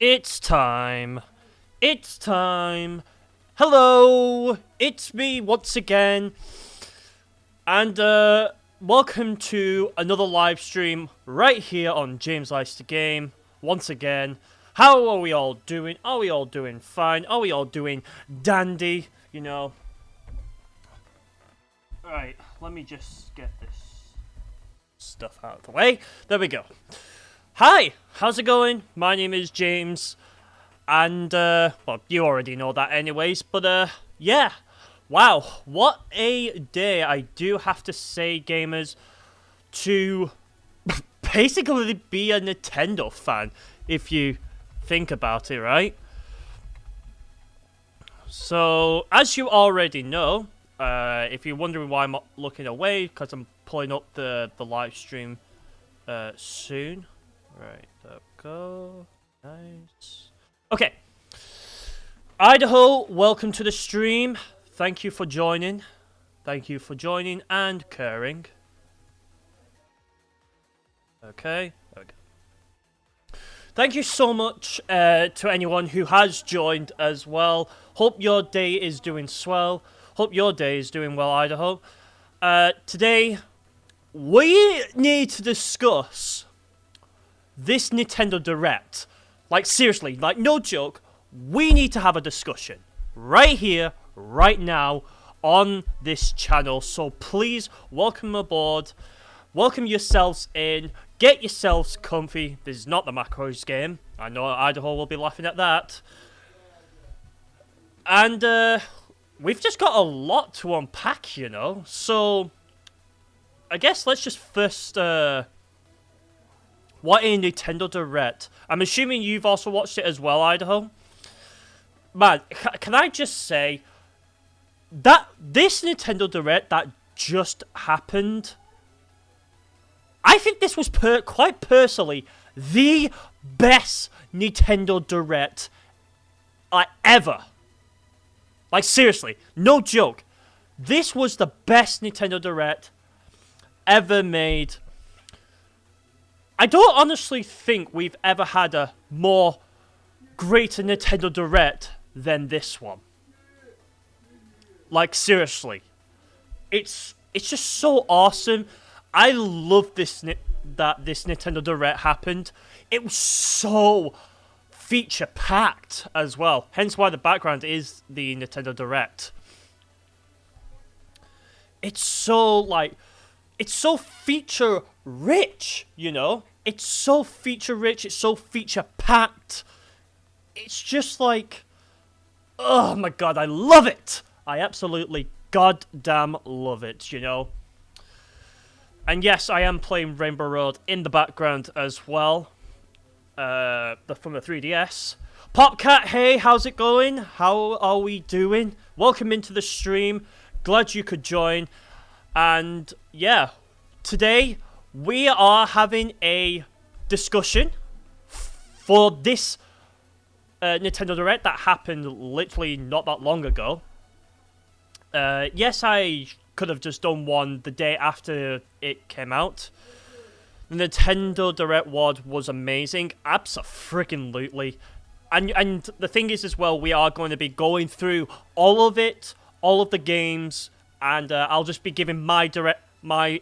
It's time. It's time. Hello, it's me once again. And welcome to another live stream right here on JamesLikesToGame. Once again, how are we all doing? Are we all doing fine? Are we all doing dandy? You know. Alright, let me just get this stuff out of the way. There we go. Hi, how's it going? My name is James, and, well, you already know that anyways, but, yeah. Wow, what a day, I do have to say, gamers, to basically be a Nintendo fan, if you think about it, right? So, as you already know, if you're wondering why I'm looking away, because I'm pulling up the live stream, soon. Right, there we go. Nice. Okay. Idaho, welcome to the stream. Thank you for joining. Thank you for joining and caring. Okay. Thank you so much to anyone who has joined as well. Hope your day is doing swell. Hope your day is doing well, Idaho. Today, we need to discuss this Nintendo Direct. Like, seriously, like, no joke, we need to have a discussion right here, right now, on this channel. So please, welcome aboard, welcome yourselves in, get yourselves comfy. This is not the macros game. I know Idaho will be laughing at that. And, we've just got a lot to unpack, you know. So, I guess let's just first, what a Nintendo Direct. I'm assuming you've also watched it as well, Idaho. Man, can I just say that this Nintendo Direct that just happened, I think this was quite personally the best Nintendo Direct ever. Like, seriously, no joke. This was the best Nintendo Direct ever made. I don't honestly think we've ever had a more greater Nintendo Direct than this one. Like, seriously. It's just so awesome. I love that this Nintendo Direct happened. It was so feature-packed as well. Hence why the background is the Nintendo Direct. It's so feature-rich, you know? It's so feature-rich, it's so feature-packed. It's just like, oh my god, I love it! I absolutely goddamn love it, you know? And yes, I am playing Rainbow Road in the background as well. From the 3DS. Popcat, hey, how's it going? How are we doing? Welcome into the stream. Glad you could join. And yeah, today we are having a discussion for this Nintendo Direct that happened literally not that long ago. Yes, I could have just done one the day after it came out. The Nintendo Direct was amazing, abso-freaking-lutely. And the thing is as well, we are going to be going through all of it, all of the games, and I'll just be giving my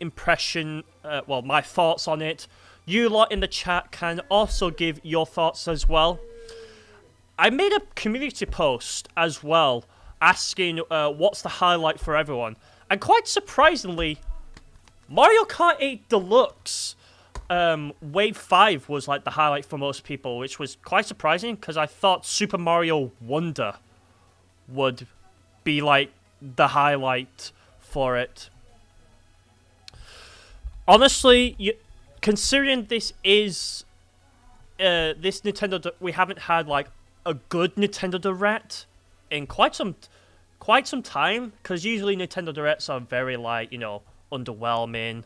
impression, my thoughts on it. You lot in the chat can also give your thoughts as well. I made a community post as well, asking what's the highlight for everyone. And quite surprisingly, Mario Kart 8 Deluxe Wave 5 was like the highlight for most people, which was quite surprising because I thought Super Mario Wonder would be like the highlight for it. Honestly, considering this is this Nintendo, we haven't had like a good Nintendo Direct in quite some time, because usually Nintendo Directs are very like, you know, underwhelming.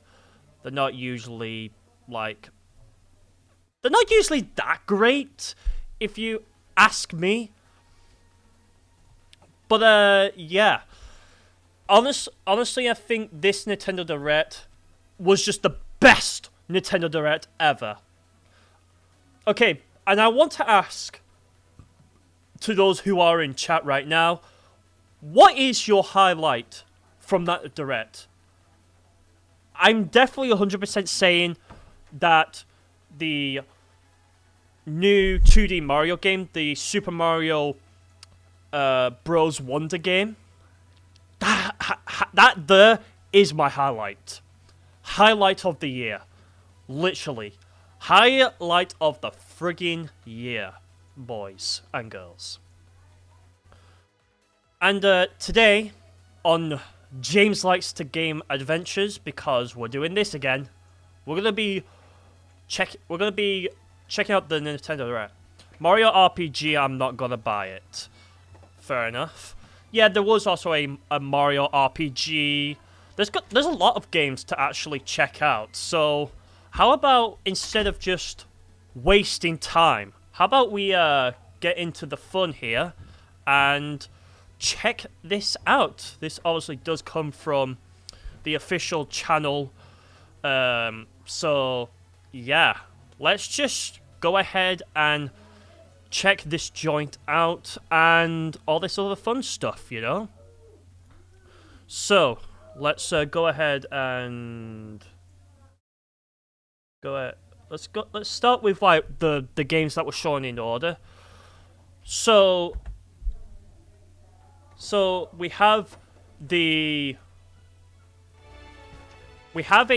They're not usually that great, if you ask me. But yeah, honestly, I think this Nintendo Direct was just the best Nintendo Direct ever. Okay, and I want to ask to those who are in chat right now, what is your highlight from that direct? I'm definitely 100% saying that the new 2D Mario game, the Super Mario Bros. Wonder game, that there is my highlight. Highlight of the year. Literally. Highlight of the friggin' year, boys and girls. And today, on James Likes to Game Adventures, because we're doing this again, we're gonna be checking out the Nintendo Direct. Mario RPG, I'm not gonna buy it. Fair enough. Yeah, there was also a Mario RPG. There's a lot of games to actually check out. So how about, instead of just wasting time, how about we get into the fun here and check this out. This obviously does come from the official channel. So yeah, let's just go ahead and check this joint out and all this other fun stuff, you know? So let's go ahead and let's start with like the games that were shown in order. So we have a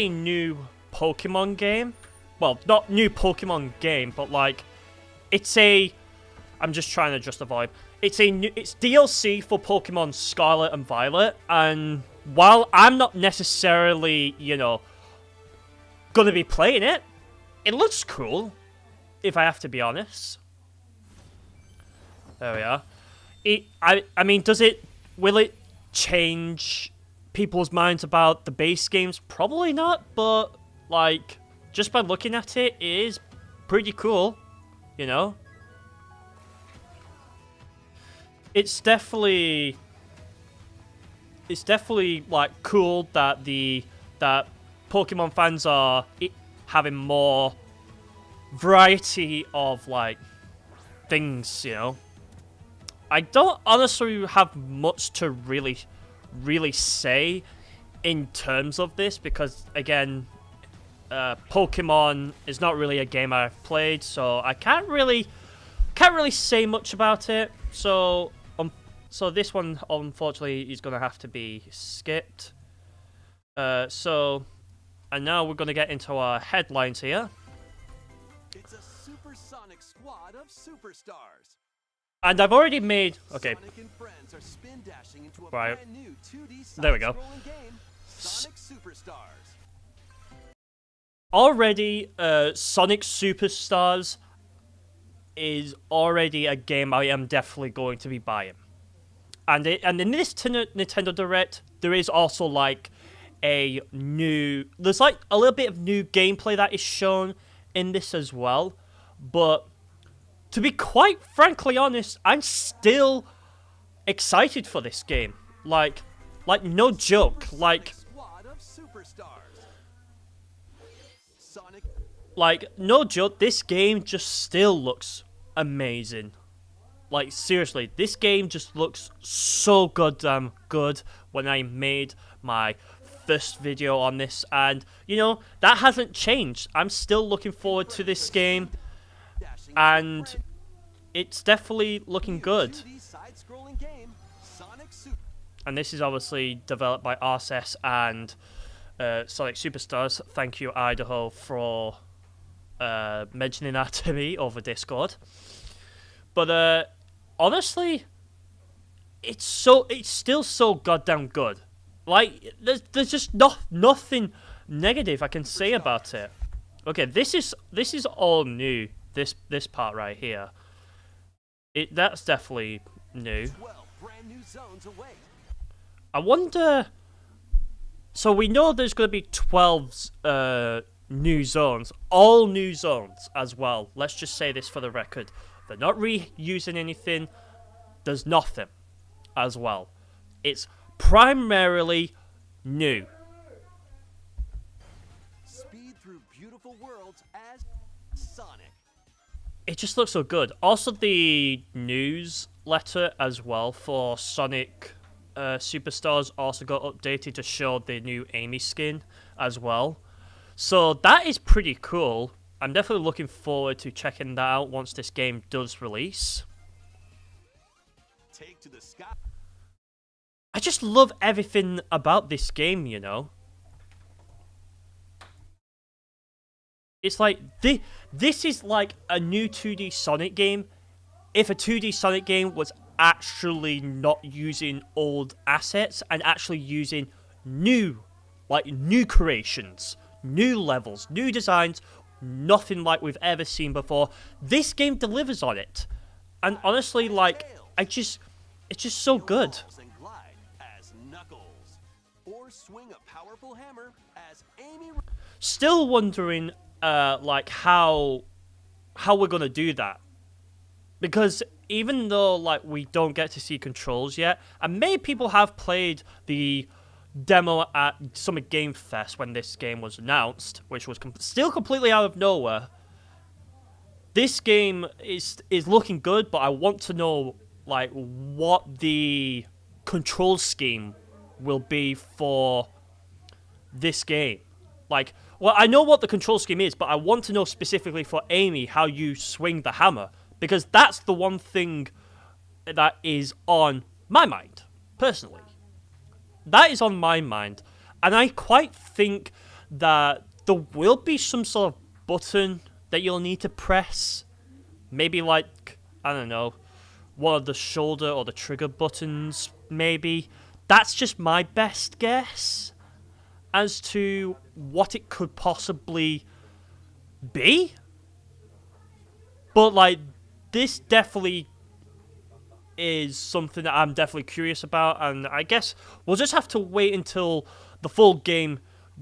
new Pokemon game. Well, not new Pokemon game, but like I'm just trying to justify. It's DLC for Pokemon Scarlet and Violet, and while I'm not necessarily, you know, gonna be playing it, it looks cool, if I have to be honest. There we are. I mean, will it change people's minds about the base games? Probably not, but like, just by looking at it, it is pretty cool, you know? It's definitely like cool that that Pokemon fans are having more variety of like things, you know. I don't honestly have much to really say in terms of this, because again, Pokemon is not really a game I've played, so I can't really say much about it. So this one, unfortunately, is gonna have to be skipped. And now we're gonna get into our headlines here. It's a supersonic squad of superstars. And I've already made... Okay. Sonic and friends are spin dashing into a Right. brand new 2D There we go. game, Sonic Superstars. Already, Sonic Superstars is already a game I am definitely going to be buying. And in this Nintendo Direct, there is also like there's like a little bit of new gameplay that is shown in this as well. But to be quite frankly honest, I'm still excited for this game. Like no joke. Like no joke. This game just still looks amazing. Like seriously, this game just looks so goddamn good. When I made my first video on this, and you know, that hasn't changed. I'm still looking forward to this game, and it's definitely looking good. And this is obviously developed by RSS and Sonic Superstars. Thank you, Idaho, for mentioning that to me over Discord. But honestly, it's still so goddamn good. Like there's just nothing negative I can say about it. Okay, this is all new. This part right here. That's definitely new. I wonder. So we know there's going to be 12 new zones, all new zones as well. Let's just say this for the record. They're not reusing anything. There's nothing as well. It's primarily new. Speed through beautiful worlds as Sonic. it just looks so good. Also, the newsletter as well for Sonic Superstars also got updated to show the new Amy skin as well. So that is pretty cool. I'm definitely looking forward to checking that out once this game does release. Take to the sky. I just love everything about this game, you know. It's like, this is like a new 2D Sonic game. If a 2D Sonic game was actually not using old assets and actually using new creations, new levels, new designs, nothing like we've ever seen before. This game delivers on it. And honestly, like, it's just so good. And glide as Knuckles, or swing a powerful hammer as Amy. Still wondering, like, how we're gonna do that, because even though like we don't get to see controls yet, and many people have played the demo at Summer Game Fest when this game was announced, which was still completely out of nowhere. This game is looking good, but I want to know like what the control scheme will be for this game. Like, well, I know what the control scheme is, but I want to know specifically for Amy how you swing the hammer, because that's the one thing that is on my mind, personally. That is on my mind, and I quite think that there will be some sort of button that you'll need to press. Maybe like, I don't know, one of the shoulder or the trigger buttons, maybe. That's just my best guess as to what it could possibly be. But like, this definitely is something that I'm definitely curious about, and I guess we'll just have to wait until the full game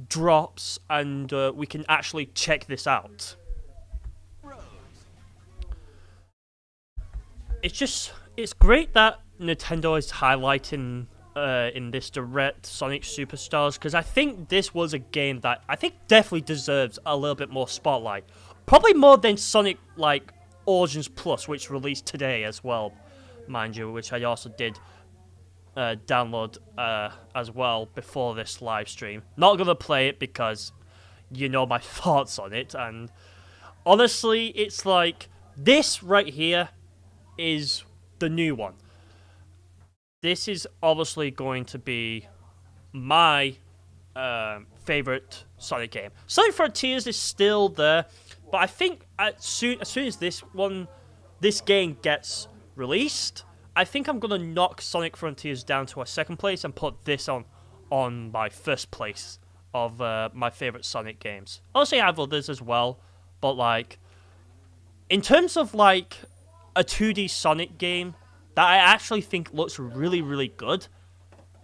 drops and we can actually check this out. It's great that Nintendo is highlighting in this direct Sonic Superstars, because I think this was a game that I think definitely deserves a little bit more spotlight. Probably more than Sonic like Origins Plus, which released today as well, mind you, which I also did download as well before this live stream. Not gonna play it because you know my thoughts on it, and honestly, it's like this right here is the new one. This is obviously going to be my favorite Sonic game. Sonic Frontiers is still there, but I think as soon as this game gets released, I think I'm gonna knock Sonic Frontiers down to a second place and put this on my first place of my favorite Sonic games. Obviously, I have others as well, but like, in terms of like a 2D Sonic game that I actually think looks really, really good,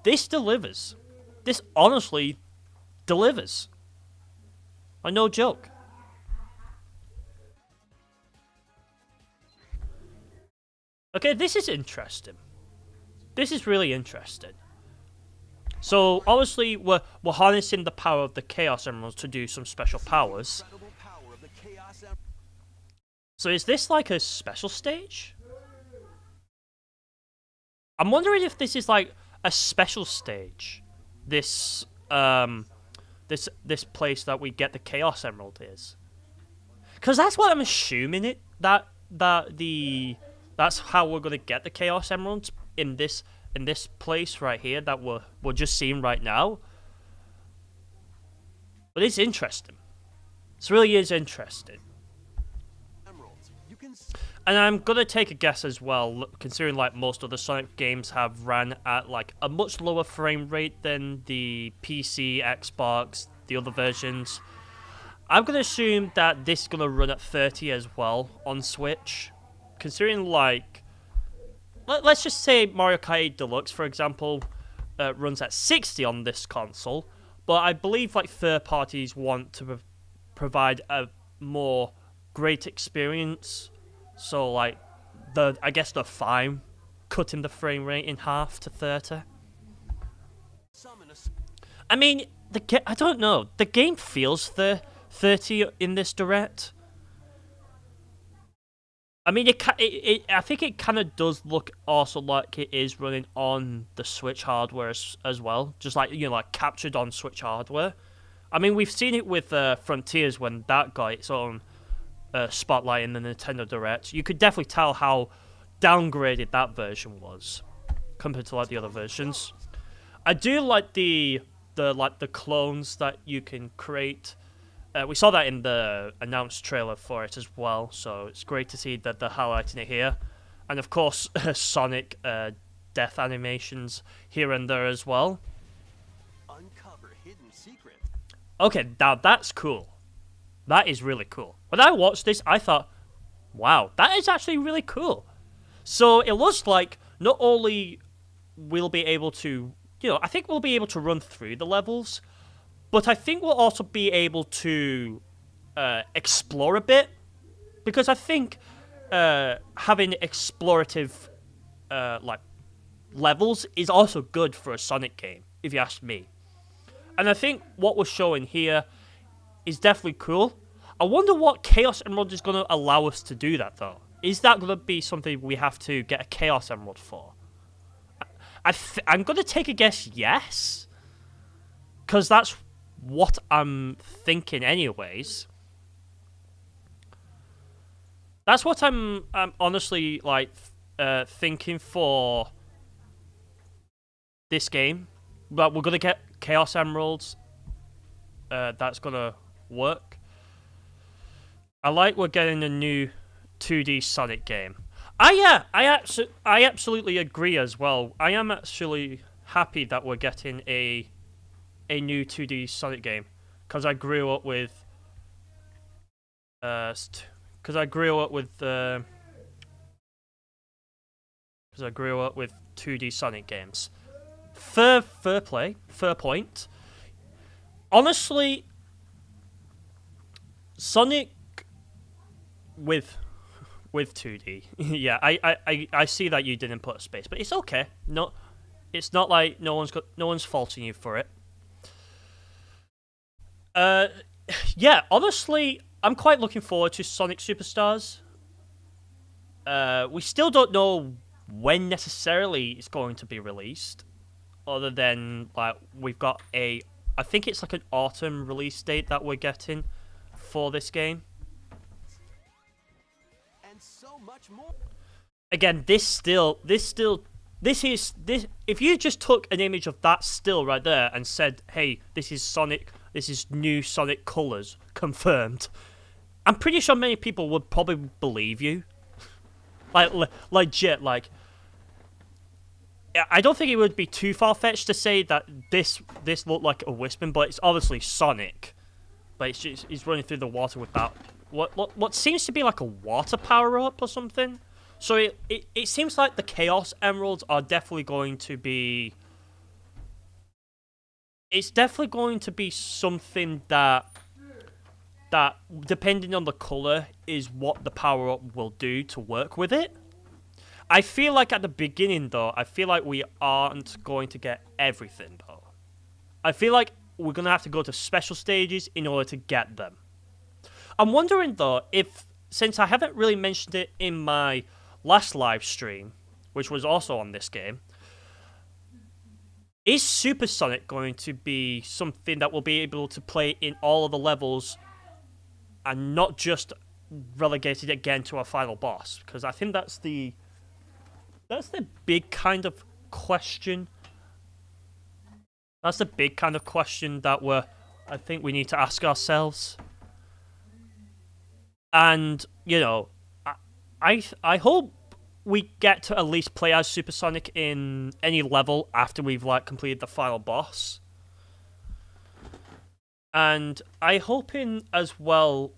this delivers. This honestly delivers. Like, no joke. Okay, this is interesting. This is really interesting. So, obviously, we're harnessing the power of the Chaos Emeralds to do some special powers. So is this like a special stage? I'm wondering if this is like a special stage. This this place that we get the Chaos Emerald is. Because that's what I'm assuming that's how we're gonna get the Chaos Emeralds in this place right here that we're just seeing right now. But it's interesting. This really is interesting. And I'm gonna take a guess as well, considering like most of the Sonic games have ran at like a much lower frame rate than the PC, Xbox, the other versions. I'm gonna assume that this is gonna run at 30 as well on Switch. Considering like, let's just say Mario Kart 8 Deluxe, for example, runs at 60 on this console, but I believe like third parties want to provide a more great experience. So like, I guess they're fine cutting the frame rate in half to 30. I mean, I don't know. The game feels 30 in this direct. I mean, I think it kind of does look also like it is running on the Switch hardware as well, just like like captured on Switch hardware. I mean, we've seen it with Frontiers when that got its own spotlight in the Nintendo Direct. You could definitely tell how downgraded that version was compared to like the other versions. I do like the clones that you can create. We saw that in the announced trailer for it as well, so it's great to see that they're highlighting it here. And of course, Sonic death animations here and there as well. Uncover hidden secrets. Okay, now that's cool. That is really cool. When I watched this, I thought, wow, that is actually really cool. So it looks like not only we'll be able to, I think we'll be able to run through the levels, but I think we'll also be able to explore a bit, because I think having explorative levels is also good for a Sonic game, if you ask me. And I think what we're showing here is definitely cool. I wonder what Chaos Emerald is going to allow us to do that, though. Is that going to be something we have to get a Chaos Emerald for? I'm going to take a guess yes, because that's what I'm thinking anyways. That's what I'm honestly thinking for this game. But we're gonna get Chaos Emeralds. That's gonna work. I like we're getting a new 2D Sonic game. I absolutely agree as well. I am actually happy that we're getting a new 2D Sonic game, because I grew up with 2D Sonic games. Fair play, fair point. Honestly, Sonic with 2D. Yeah, I see that you didn't put a space, but it's okay. No, it's not like no one's faulting you for it. Yeah, honestly, I'm quite looking forward to Sonic Superstars. We still don't know when necessarily it's going to be released, other than we've got I think it's like an autumn release date that we're getting for this game. And so much more. Again, this is if you just took an image of that still right there and said, "Hey, this is Sonic. This is new Sonic colors confirmed," I'm pretty sure many people would probably believe you. Legit, I don't think it would be too far-fetched to say that this looked like a Wispin, but it's obviously Sonic. But he's running through the water with that what seems to be like a water power-up or something. So it seems like the Chaos Emeralds are definitely going to be... It's definitely going to be something that depending on the color is what the power-up will do to work with it. I feel like at the beginning, though, I feel like we aren't going to get everything, though. I feel like we're going to have to go to special stages in order to get them. I'm wondering, though, if, since I haven't really mentioned it in my last live stream, which was also on this game, is Super Sonic going to be something that we'll be able to play in all of the levels and not just relegated again to our final boss? Because I think that's the big kind of question. That's the big kind of question that I think we need to ask ourselves. And, I hope we get to at least play as Super Sonic in any level after we've completed the final boss. And I hope as well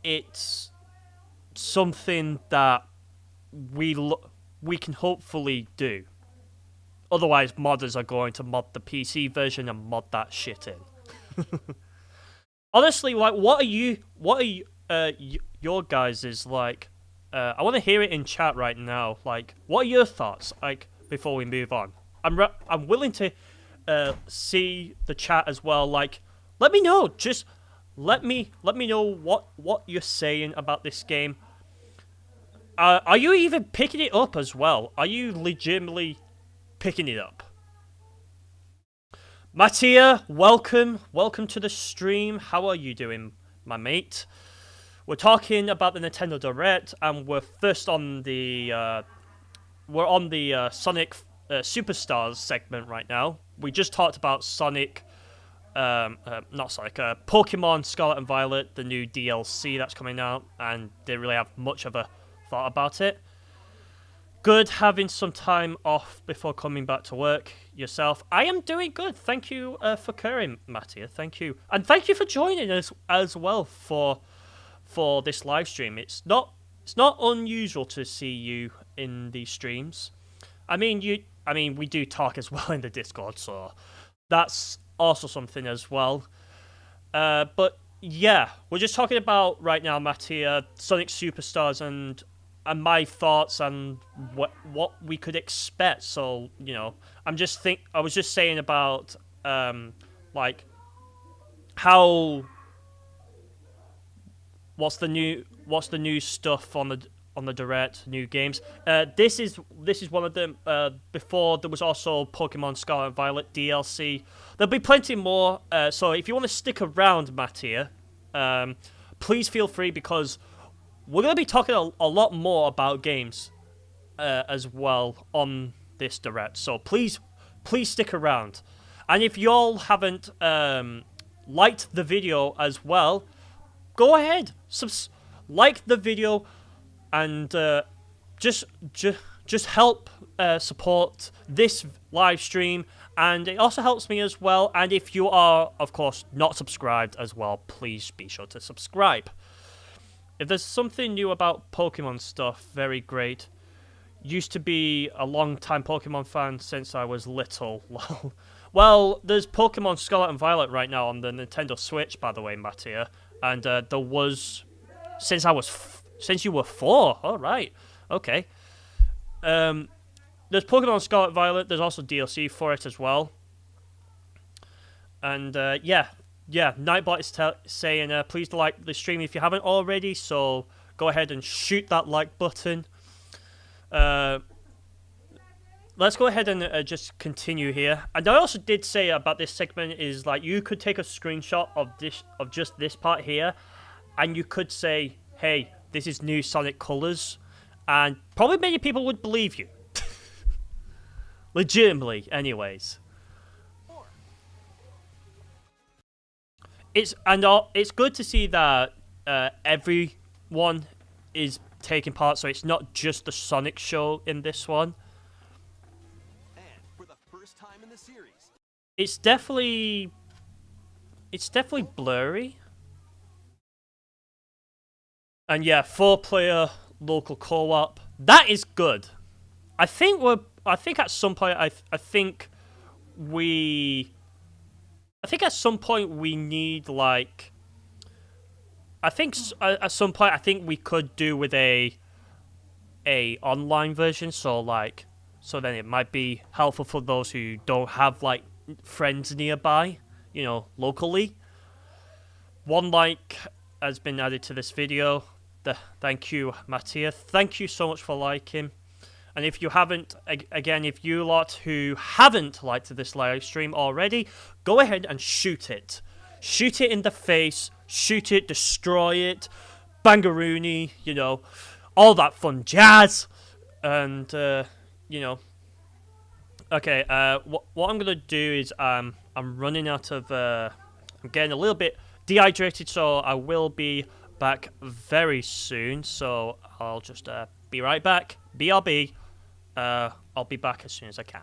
it's something that we can hopefully do. Otherwise, modders are going to mod the PC version and mod that shit in. Honestly, what are your guys's I want to hear it in chat right now. What are your thoughts? Before we move on, I'm willing to see the chat as well. Let me know. Just let me know what you're saying about this game. Are you even picking it up as well? Are you legitimately picking it up? Mattia, welcome to the stream. How are you doing, my mate? We're talking about the Nintendo Direct, and we're first on the Sonic Superstars segment right now. We just talked about Pokemon Scarlet and Violet, the new DLC that's coming out, and didn't really have much of a thought about it. Good having some time off before coming back to work. Yourself? I am doing good. Thank you for caring, Mattia. Thank you, and thank you for joining us as well for this live stream. It's not unusual to see you in these streams. I mean, we do talk as well in the Discord, so that's also something as well. But yeah, we're just talking about right now, Mattia, Sonic Superstars and my thoughts and what we could expect. So, you know, I was just saying about like how what's the new stuff on the Direct, new games. This is one of them. Before there was also Pokemon Scarlet and Violet DLC. There'll be plenty more. So if you want to stick around, Mattia, please feel free, because we're going to be talking a lot more about games as well on this Direct. So please stick around. And if y'all haven't liked the video as well, go ahead, like the video, and just help support this live stream. And it also helps me as well. And if you are, of course, not subscribed as well, please be sure to subscribe. If there's something new about Pokemon stuff, very great. Used to be a long-time Pokemon fan since I was little. Well, there's Pokemon Scarlet and Violet right now on the Nintendo Switch, by the way, Mattia. And there was since you were 4. All right, okay. There's Pokemon Scarlet and Violet. There's also DLC for it as well. And yeah, Nightbot is saying, please like the stream if you haven't already, so go ahead and shoot that like button. Let's go ahead and just continue here. And I also did say about this segment is, like, you could take a screenshot of just this part here, and you could say, hey, this is new Sonic colors, and probably many people would believe you. Legitimately, anyways. It's good to see that everyone is taking part, so it's not just the Sonic show in this one. And for the first time in the series, It's definitely blurry. And yeah, 4-player local co-op. That is good. I think at some point at some point we need, like, at some point I think we could do with a online version, so then it might be helpful for those who don't have, like, friends nearby, you know, locally. 1 like has been added to this video. Thank you, Mattia. Thank you so much for liking. And if you haven't, again, if you lot who haven't liked this live stream already, go ahead and shoot it. Shoot it in the face. Shoot it, destroy it, bangaroony, you know, all that fun jazz. And, you know. Okay, what I'm going to do is I'm running out of... I'm getting a little bit dehydrated, so I will be back very soon. So I'll just be right back. BRB. I'll be back as soon as I can.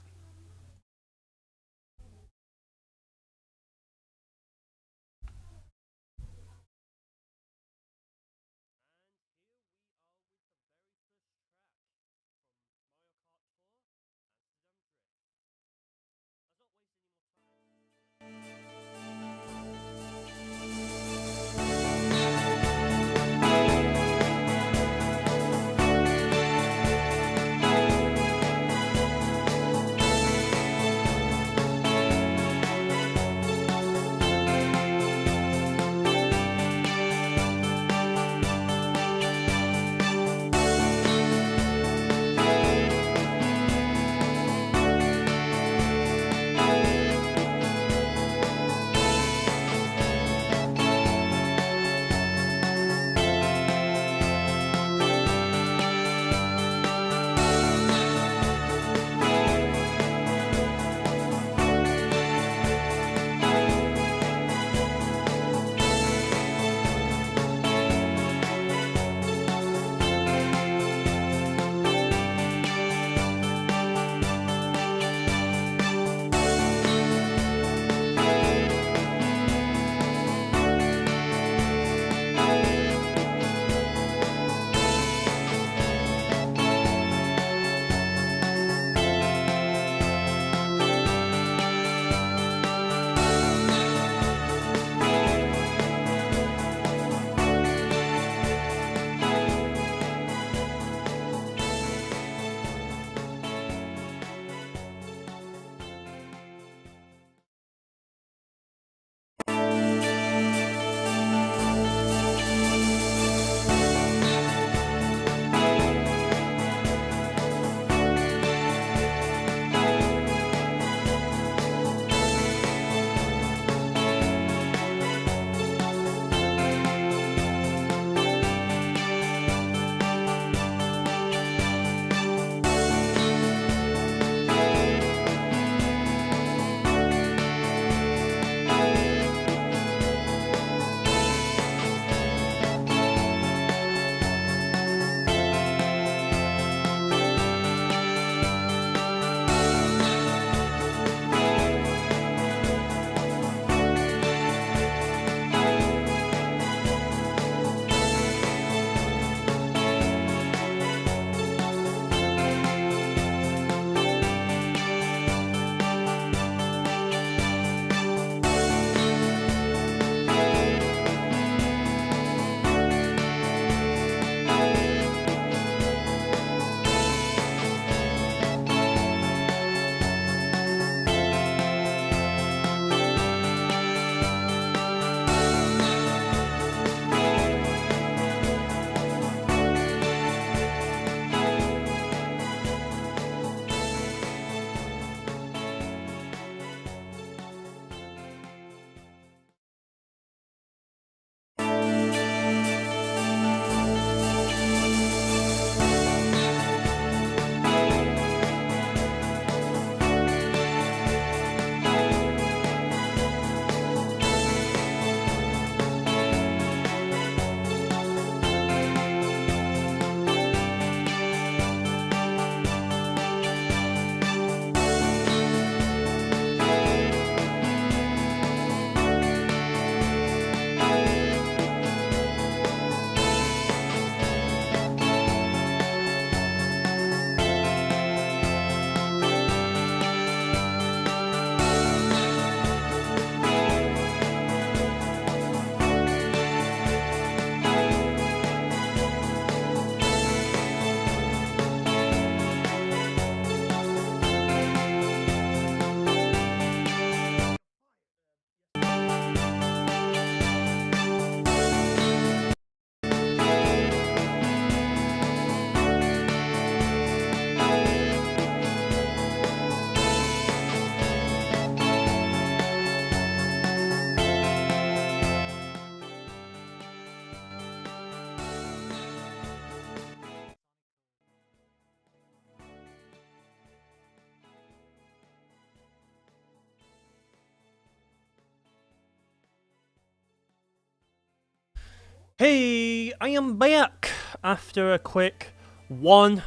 Hey, I am back after a quick one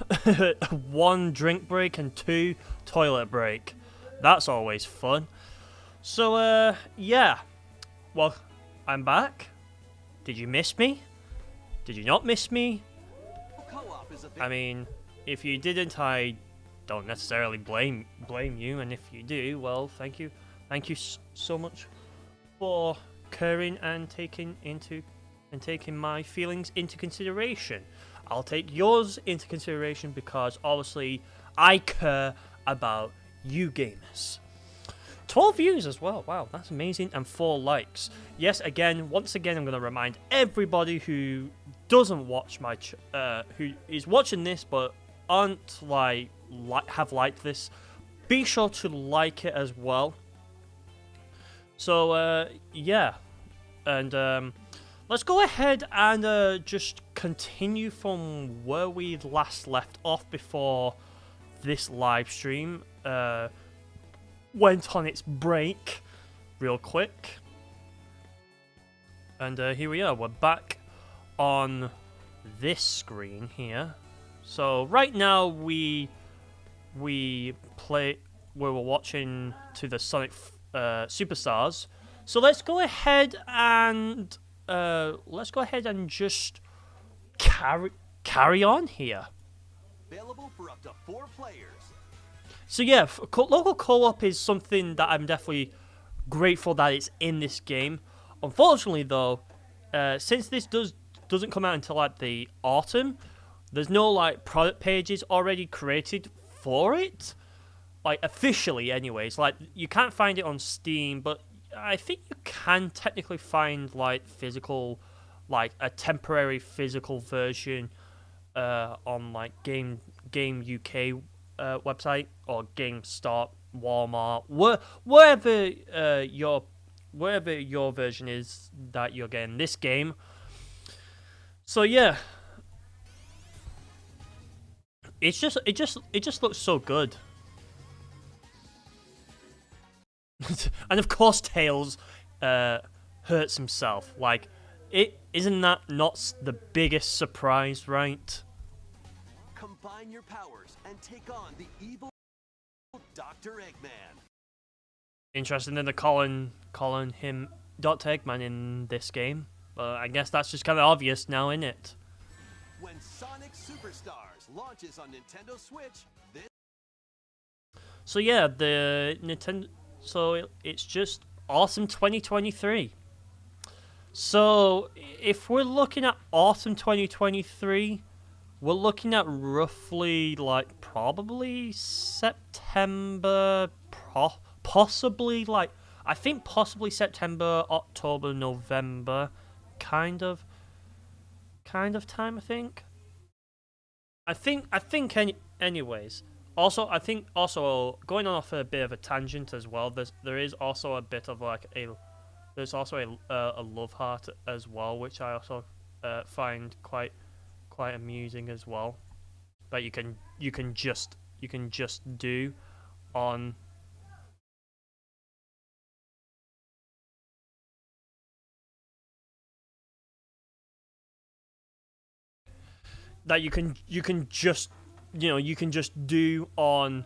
drink break and 2 toilet break. That's always fun. So yeah. Well, I'm back. Did you miss me? Did you not miss me? I mean, if you didn't, I don't necessarily blame you, and if you do, well, thank you so much for caring and taking my feelings into consideration. I'll take yours into consideration because obviously I care about you gamers. 12 views as well. Wow, that's amazing. And 4 likes. Yes, once again, I'm going to remind everybody who doesn't watch my who is watching this but aren't have liked this, be sure to like it as well. So yeah, and let's go ahead and just continue from where we last left off before this live stream went on its break real quick. And here we are, we're back on this screen here. So right now we were watching to the Sonic Superstars. So let's go ahead and just carry on here. Available for up to 4 players. So yeah, local co-op is something that I'm definitely grateful that it's in this game. Unfortunately though, since this doesn't come out until like the autumn, there's no like product pages already created for it. Like officially anyways, like you can't find it on Steam, but I think you can technically find like physical, like a temporary physical version on like Game UK website or GameStop, Walmart, wherever your version is that you're getting this game. So yeah, it just looks so good. And of course Tails hurts himself. Like, isn't that not the biggest surprise, right? Combine your powers and take on the evil Dr. Eggman. Interesting in the calling him Dr. Eggman in this game. I guess that's just kind of obvious now, isn't it? When Sonic Superstars launches on Nintendo Switch, So yeah, the Nintendo. So it's just Autumn 2023. So if we're looking at Autumn 2023, we're looking at roughly like probably September, possibly like I think possibly September, October, November, kind of time. I think anyways. Also, I think going off a bit of a tangent as well. There is also a bit of like there's also a love heart as well, which I also find quite amusing as well. That you can just do on. That you can just do on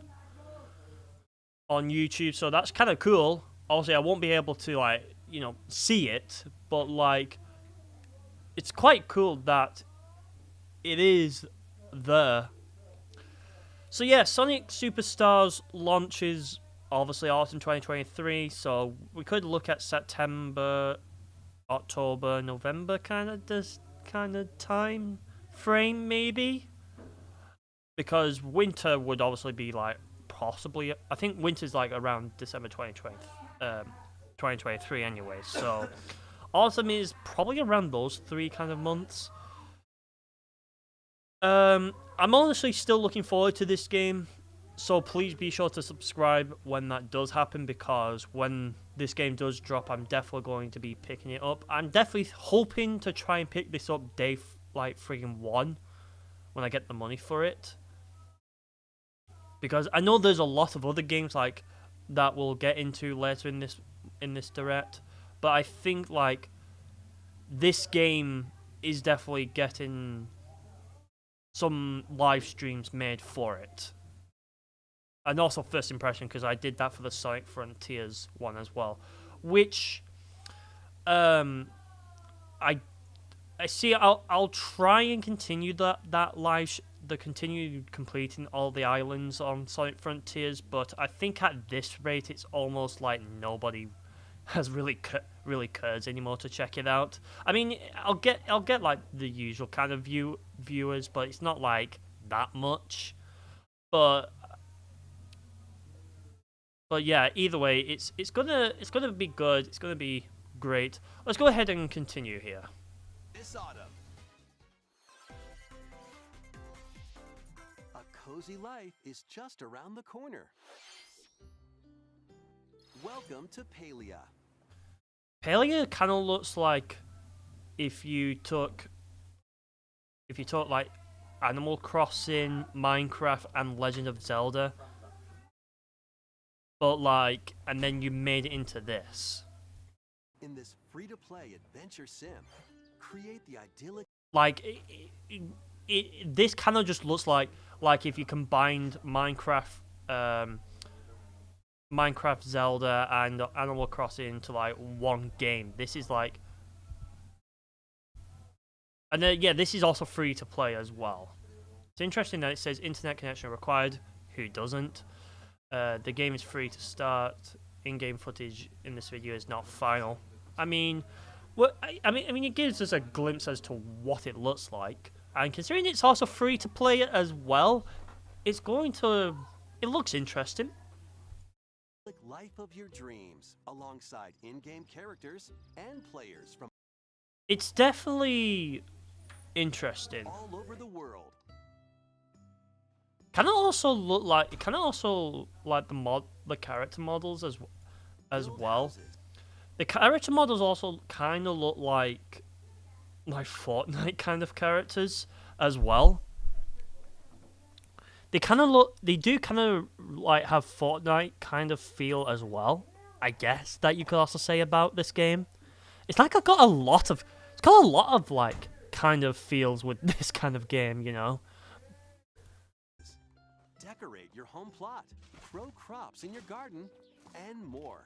YouTube, so that's kind of cool. Obviously, I won't be able to see it, but like it's quite cool that it is there. So yeah, Sonic Superstars launches obviously autumn 2023. So we could look at September, October, November kind of time frame maybe. Because winter would obviously be like possibly, I think winter's like around December 2023 anyway. So autumn is probably around those 3 kind of months. I'm honestly still looking forward to this game. So please be sure to subscribe when that does happen, because when this game does drop, I'm definitely going to be picking it up. I'm definitely hoping to try and pick this up day like friggin' 1 when I get the money for it. Because I know there's a lot of other games like that we'll get into later in this direct, but I think like this game is definitely getting some live streams made for it. And also first impression, because I did that for the Sonic Frontiers one as well, which I see. I'll try and continue the continued completing all the islands on Sonic Frontiers, but I think at this rate it's almost like nobody has really cares anymore to check it out. I mean, I'll get like the usual kind of viewers, but it's not like that much. But yeah, either way, it's gonna be good. It's gonna be great. Let's go ahead and continue here. This autumn, a cozy life is just around the corner. Welcome to Palia. Palia kind of looks like if you took like Animal Crossing, Minecraft, and Legend of Zelda, but like, and then you made it into this. In this free-to-play adventure sim, create the idyllic. Like, this kind of just looks like if you combined Minecraft, Zelda, and Animal Crossing into like one game. This is like, and then yeah, this is also free to play as well. It's interesting that it says internet connection required. Who doesn't? The game is free to start. In-game footage in this video is not final. I mean, I mean, it gives us a glimpse as to what it looks like, and considering it's also free to play as well, it looks interesting. Life of your dreams, alongside in-game characters and players from. It's definitely interesting. All over the world. Kind of also look like the character models as well. The character models also kind of look like Fortnite kind of characters as well. They do kind of like have Fortnite kind of feel as well, I guess, that you could also say about this game. It's like it's got a lot of like kind of feels with this kind of game, you know. Decorate your home plot, grow crops in your garden, and more.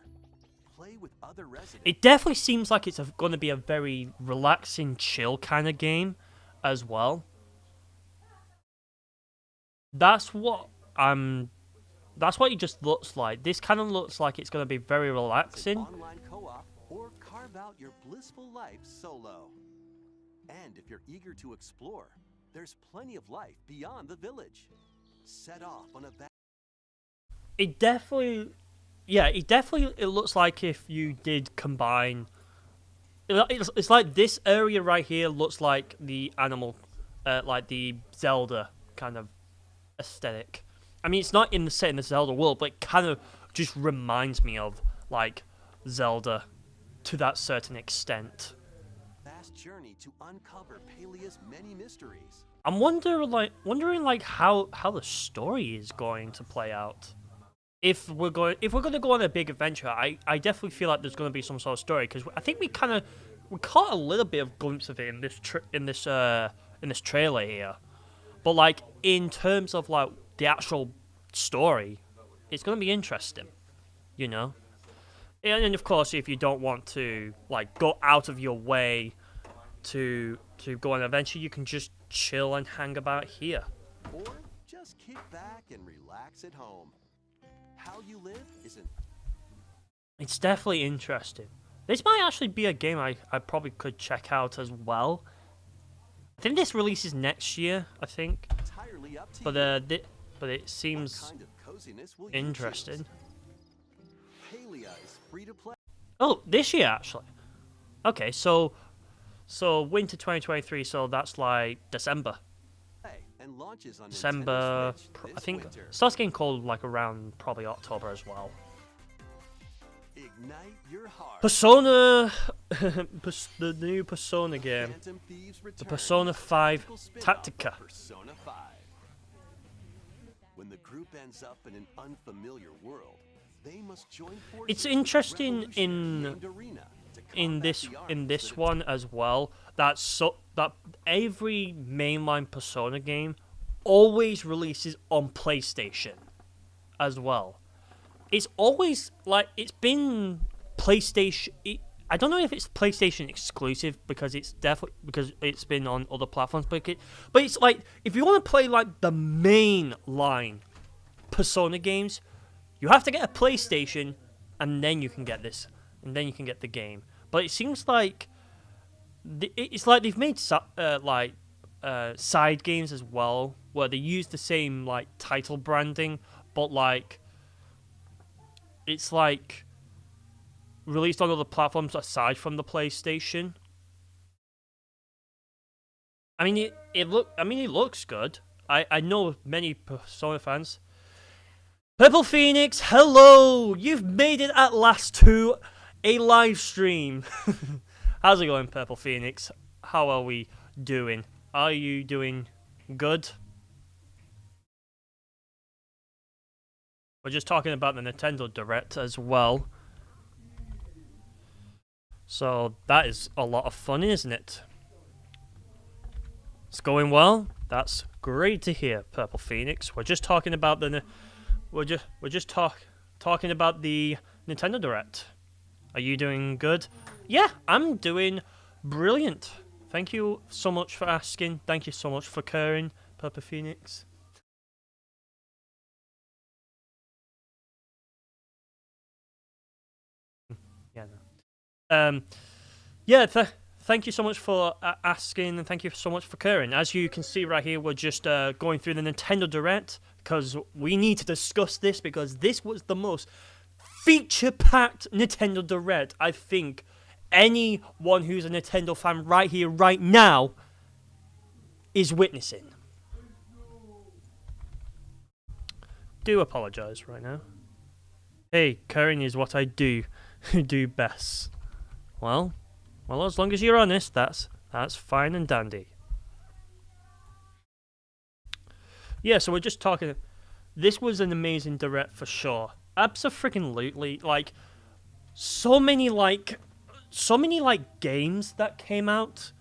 Play with other residents. It definitely seems like it's going to be a very relaxing, chill kind of game as well. That's what it just looks like. This kind of looks like it's going to be very relaxing. Online co-op or carve out your blissful life solo. And if you're eager to explore, there's plenty of life beyond the village. Set off on a It definitely it looks like if you did combine. It's like this area right here looks like the like the Zelda kind of aesthetic. I mean, it's not set in the Zelda world, but it kind of just reminds me of like Zelda to that certain extent. Vast journey to uncover Palia's many mysteries. I'm wondering how the story is going to play out. If we're going to go on a big adventure, I definitely feel like there's going to be some sort of story, because I think we caught a little bit of glimpse of it in this trailer here. But like in terms of like the actual story, it's going to be interesting, you know. And of course, if you don't want to like go out of your way to go on an adventure, you can just chill and hang about here. Or just kick back and relax at home. How you live isn't. It's definitely interesting. This might actually be a game I probably could check out as well. I think this releases next year, I think. Entirely up to but it seems what kind of coziness will you interesting. choose? Palia is free to play. Oh, this year actually. Okay, so winter 2023, so that's like December. And launches on December, Switch I think winter. starts getting cold like around probably October as well. Ignite your heart. Persona, the new Persona game, Phantom Thieves the return Persona with 5 tactical spin-off Tactica. Persona 5. When the group ends up in an unfamiliar world, they must join forces It's with a interesting revolutionary in named Arena. in this one as well that every mainline Persona game always releases on PlayStation as well. It's always like it's been PlayStation. I don't know if it's PlayStation exclusive because it's definitely because it's been on other platforms, but it's like if you want to play like the main line Persona games, you have to get a PlayStation, and then you can get this, and then you can get the game. But it seems like it's like they've made side games as well, where they use the same like title branding, but like it's like released on other platforms aside from the PlayStation. I mean, it looks good. I know many Persona fans. Purple Phoenix, hello! You've made it at last to a live stream. How's it going, Purple Phoenix? How are we doing? Are you doing good? We're just talking about the Nintendo Direct as well. So that is a lot of fun, isn't it? It's going well. That's great to hear, Purple Phoenix. We're just talking about the talking about the Nintendo Direct. Are you doing good? Yeah, I'm doing brilliant. Thank you so much for asking. Thank you so much for caring, Purple Phoenix. Yeah. No. Yeah. Thank you so much for asking, and thank you so much for caring. As you can see right here, we're just going through the Nintendo Direct because we need to discuss this because this was the most feature-packed Nintendo Direct I think anyone who's a Nintendo fan right here, right now, is witnessing. Do apologize right now. Hey, caring is what I do best. Well, as long as you're honest, that's fine and dandy. Yeah, so we're just talking. This was an amazing Direct for sure. Abso-freaking-lutely, like so many games that came out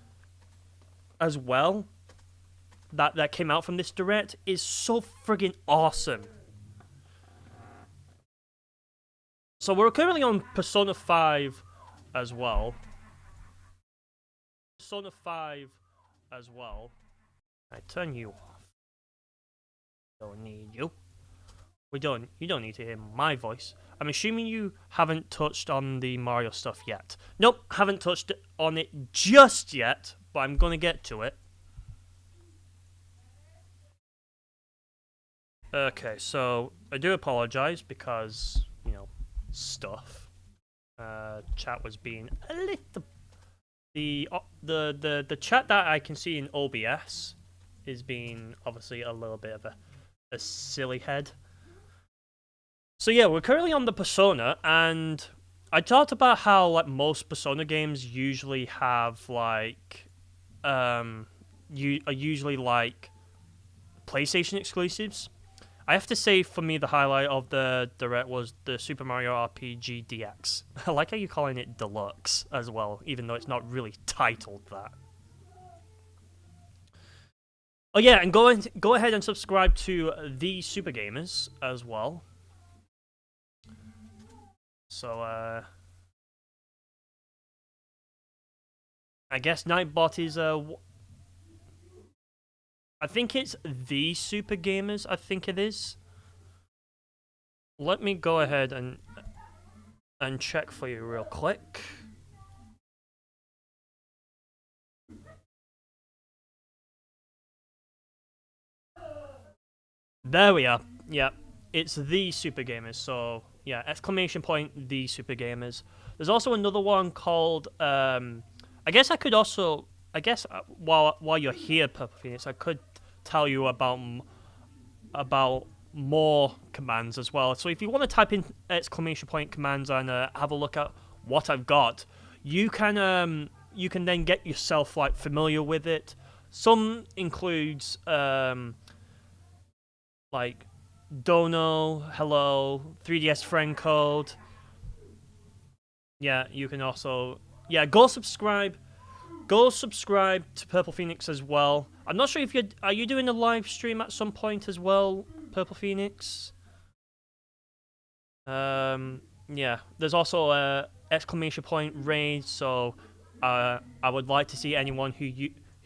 as well. That came out from this Direct is so friggin' awesome. So we're currently on Persona 5 as well. Persona 5 as well. I turn you off. Don't need you. You don't need to hear my voice. I'm assuming you haven't touched on the Mario stuff yet. Nope, haven't touched on it just yet, but I'm gonna get to it. Okay, so I do apologize because, you know, stuff. Chat was being a little. The chat that I can see in OBS is being obviously a little bit of a silly head. So yeah, we're currently on the Persona, and I talked about how like most Persona games usually have like usually like PlayStation exclusives. I have to say, for me, the highlight of the Direct was the Super Mario RPG DX. I like how you're calling it Deluxe as well, even though it's not really titled that. Oh yeah, and go ahead and subscribe to the Super Gamers as well. So I guess Nightbot is I think it's the Super Gamers, I think it is. Let me go ahead and check for you real quick. There we are. Yeah, it's the Super Gamers. So yeah, exclamation point, the Super Gamers. There's also another one called I guess while you're here, Purple Phoenix, I could tell you about more commands as well. So if you want to type in exclamation point commands and have a look at what I've got, you can then get yourself like familiar with it. Some includes like Dono, hello, 3DS friend code, yeah, you can also go subscribe. Go subscribe to Purple Phoenix as well. I'm not sure if are you doing a live stream at some point as well, Purple Phoenix? Yeah. There's also a exclamation point raid, so I would like to see anyone who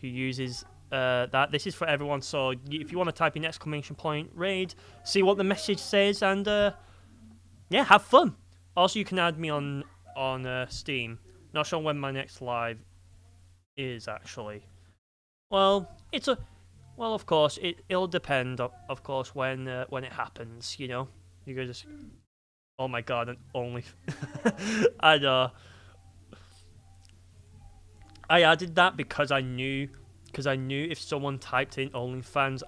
uses that. This is for everyone, so if you want to type in exclamation point raid, see what the message says, and yeah, have fun. Also, you can add me on Steam. Not sure when my next live is actually. Well, of course it'll depend of course when it happens, you know. You could just, oh my god, and only I know. I added that because I knew if someone typed in OnlyFans,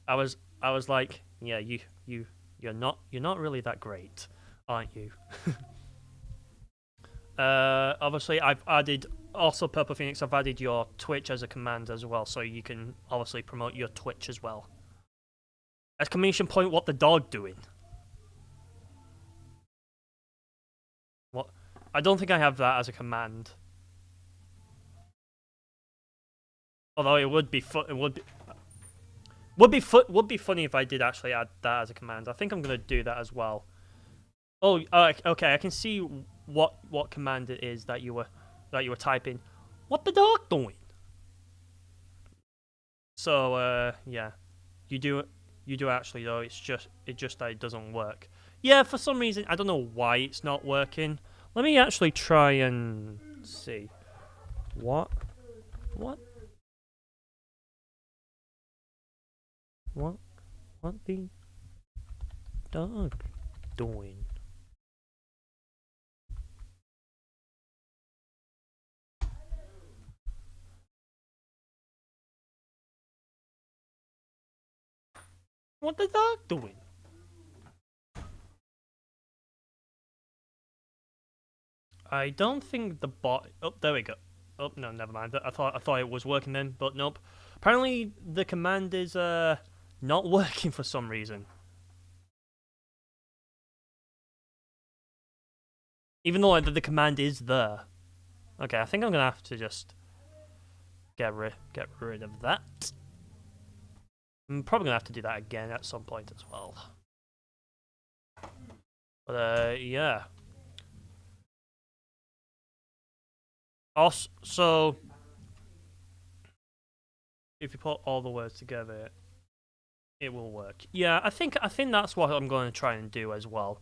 I was like, yeah, you're not really that great, aren't you? Obviously I've added also Purple Phoenix. I've added your Twitch as a command as well, so you can obviously promote your Twitch as well. Exclamation point! What the dog doing? What? I don't think I have that as a command. Although it would be would be funny if I did actually add that as a command. I think I'm gonna do that as well. Oh, okay. I can see what command it is that you were typing. What the dog doing? So yeah, you do actually though. It's just that it doesn't work. Yeah, for some reason I don't know why it's not working. Let me actually try and see. What the dog doing? What the dog doing? I don't think the bot. Oh, there we go. Oh no, never mind. I thought it was working then, but nope. Apparently the command is not working for some reason. Even though the command is there. Okay, I think I'm gonna have to just get rid of that. I'm probably gonna have to do that again at some point as well. But yeah. Also, so if you put all the words together, it will work. Yeah, I think that's what I'm going to try and do as well.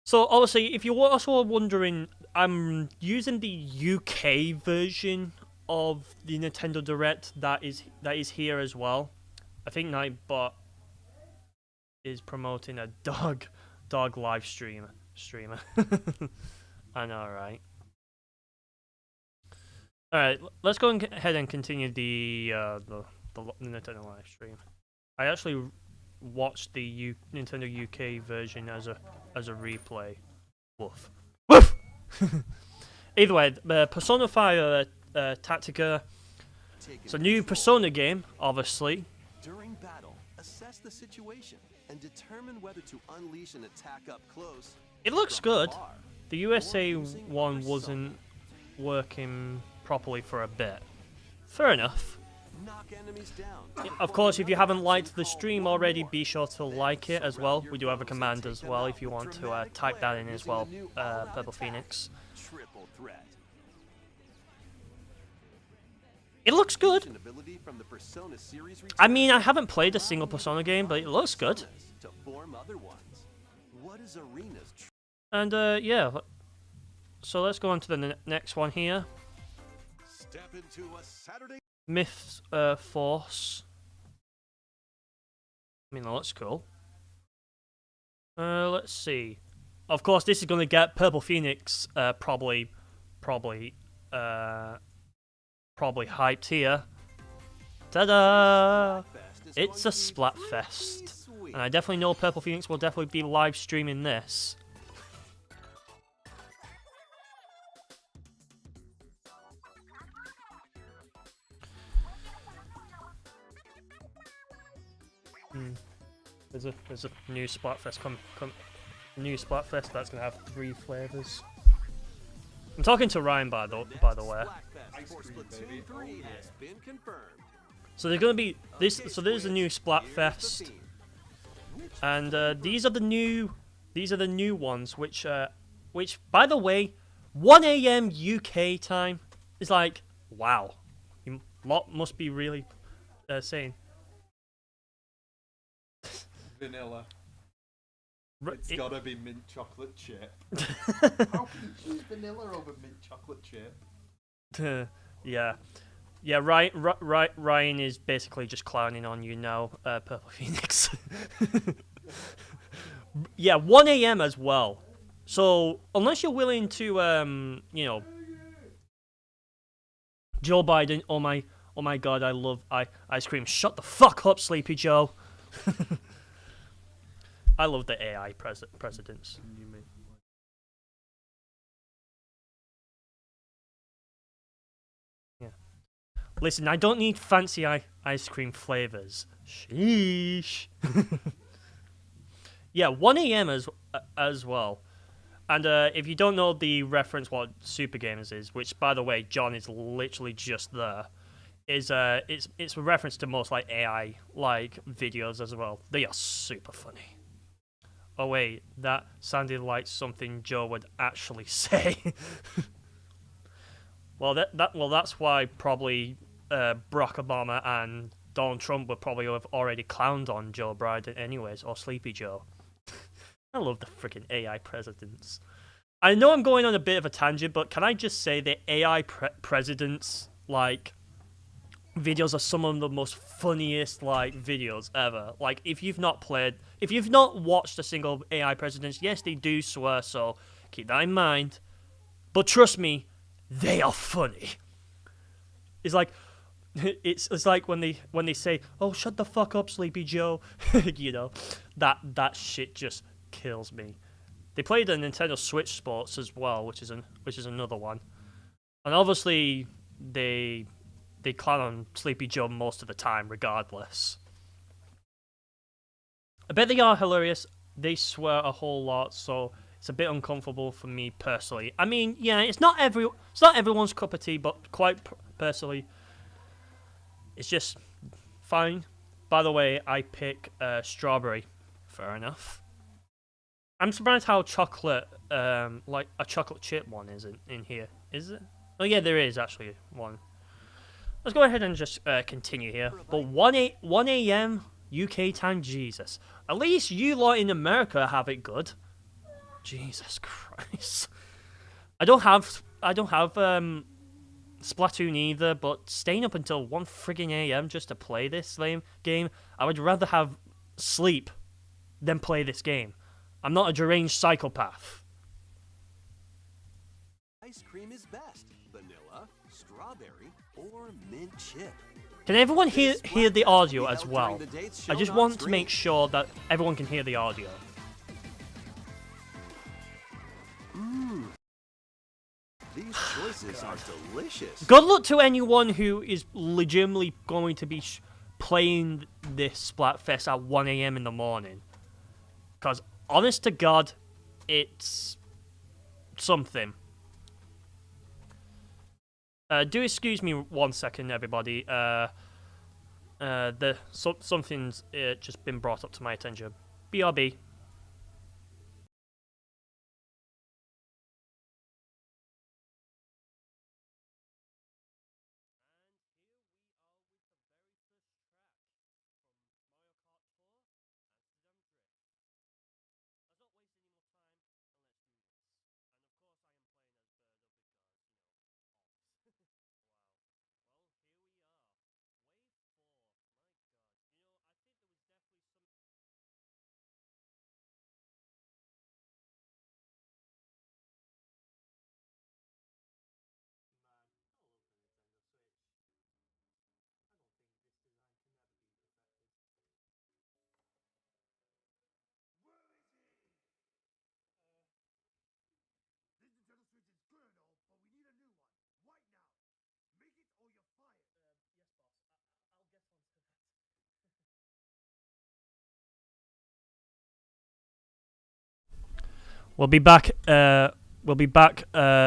So obviously, if you're also wondering, I'm using the UK version of the Nintendo Direct that is here as well. I think Nightbot is promoting a dog live streamer. I know, right? All right, let's go ahead and continue the Nintendo live stream. I actually watched the Nintendo UK version as a replay. Woof. Woof. Either way, Persona 5 Tactica. It's a new Persona game, obviously. During battle, assess the situation and determine whether to unleash an attack up close. It looks good. The USA one wasn't working properly for a bit. Fair enough. Knock enemies down. Of course, if you haven't liked the stream already, be sure to like it as well. We do have a command as well if you want to type that in as well, Purple Phoenix. Triple threat. It looks good. I mean, I haven't played a single Persona game, but it looks good. And yeah, so let's go on to the next one here. Myth's Force. I mean, that looks cool. Let's see. Of course, this is going to get Purple Phoenix probably hyped here. Ta-da! It's a Splatfest. And I definitely know Purple Phoenix will definitely be live streaming this. There's a new Splatfest come. New Splatfest that's gonna have 3 flavors. I'm talking to Ryan by the way. Splatfest for Splatoon 3 has been confirmed. So there's gonna be this. So there's a new Splatfest, and these are the new ones, which by the way, 1 a.m. UK time is like, wow, you lot must be really sane. Vanilla. It's gotta be mint chocolate chip. How can you choose vanilla over mint chocolate chip? Yeah. Ryan is basically just clowning on you now, Purple Phoenix. Yeah, 1 a.m. as well. So unless you're willing to, Joe Biden. Oh my God, I love ice cream. Shut the fuck up, Sleepy Joe. I love the AI presidents. Yeah. Listen, I don't need fancy ice cream flavors. Sheesh. Yeah, 1 a.m. as well. And if you don't know the reference what Super Gamers is, which by the way, John is literally just there, is it's a reference to most like AI like videos as well. They are super funny. Oh wait, that sounded like something Joe would actually say. Well, that's why probably Barack Obama and Donald Trump would probably have already clowned on Joe Biden anyways, or Sleepy Joe. I love the freaking AI presidents. I know I'm going on a bit of a tangent, but can I just say the AI presidents like videos are some of the most funniest like videos ever. Like if you've not watched a single AI presidents, yes they do swear, so keep that in mind. But trust me, they are funny. It's like it's like when they say, "Oh, shut the fuck up, Sleepy Joe," you know, that shit just kills me. They played the Nintendo Switch Sports as well, which is another one, and obviously they clown on Sleepy Joe most of the time, regardless. I bet they are hilarious. They swear a whole lot, so it's a bit uncomfortable for me personally. I mean, yeah, it's not everyone's cup of tea, but quite personally, it's just fine. By the way, I pick strawberry. Fair enough. I'm surprised how chocolate, like a chocolate chip one isn't in here. Is it? Oh yeah, there is actually one. Let's go ahead and just continue here. But 1 a.m. UK time, Jesus. At least you lot in America have it good. Jesus Christ. I don't have Splatoon either, but staying up until 1 frigging a.m. just to play this lame game, I would rather have sleep than play this game. I'm not a deranged psychopath. Ice cream is best. Vanilla, strawberry, or mint chip. Can everyone hear the audio as well? I just want to make sure that everyone can hear the audio. These choices are delicious. Good luck to anyone who is legitimately going to be playing this Splatfest at 1 a.m. in the morning. Because, honest to God, it's something. Do excuse me 1 second, everybody. Something's just been brought up to my attention. BRB. We'll be back. We'll be back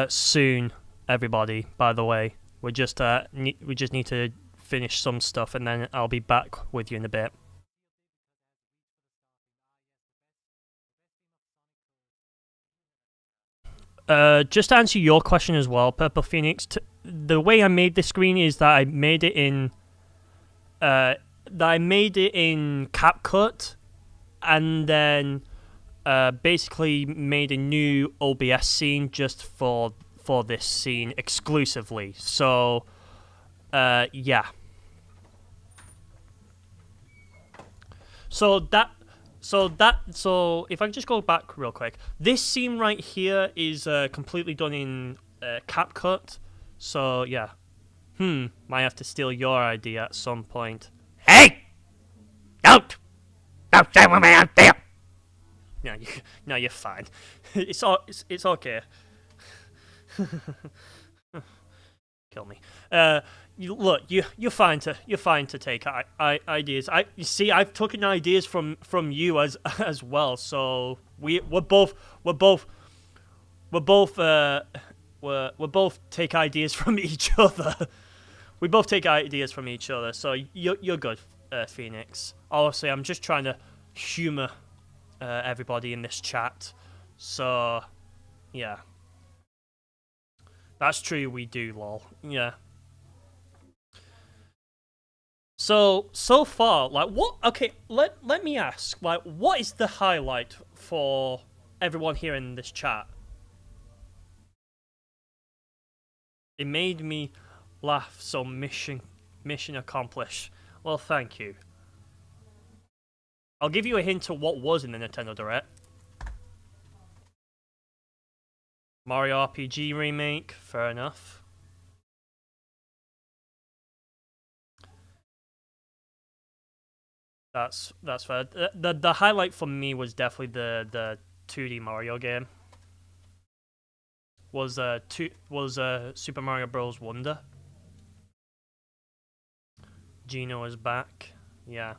soon, everybody. By the way, we just need to finish some stuff, and then I'll be back with you in a bit. Just to answer your question as well, Purple Phoenix. The way I made this screen is that I made it in CapCut, and then basically made a new OBS scene just for this scene exclusively. So yeah. So if I just go back real quick, this scene right here is completely done in CapCut. So yeah, might have to steal your idea at some point. Hey, don't say my man there. No, you're fine. It's okay. Kill me. You're fine to take ideas. You see, I've taken ideas from you as well. So we're both take ideas from each other. We both take ideas from each other. So you're good, Phoenix. Honestly, I'm just trying to humor everybody in this chat. So yeah, that's true. We do, lol. Yeah. So far, like, what? Okay, let me ask, like, what is the highlight for everyone here in this chat? It made me laugh, so mission accomplished. Well, thank you. I'll give you a hint to what was in the Nintendo Direct. Mario RPG remake, fair enough. That's fair. The highlight for me was definitely the 2D Mario game. Was Super Mario Bros. Wonder. Gino is back. Yeah.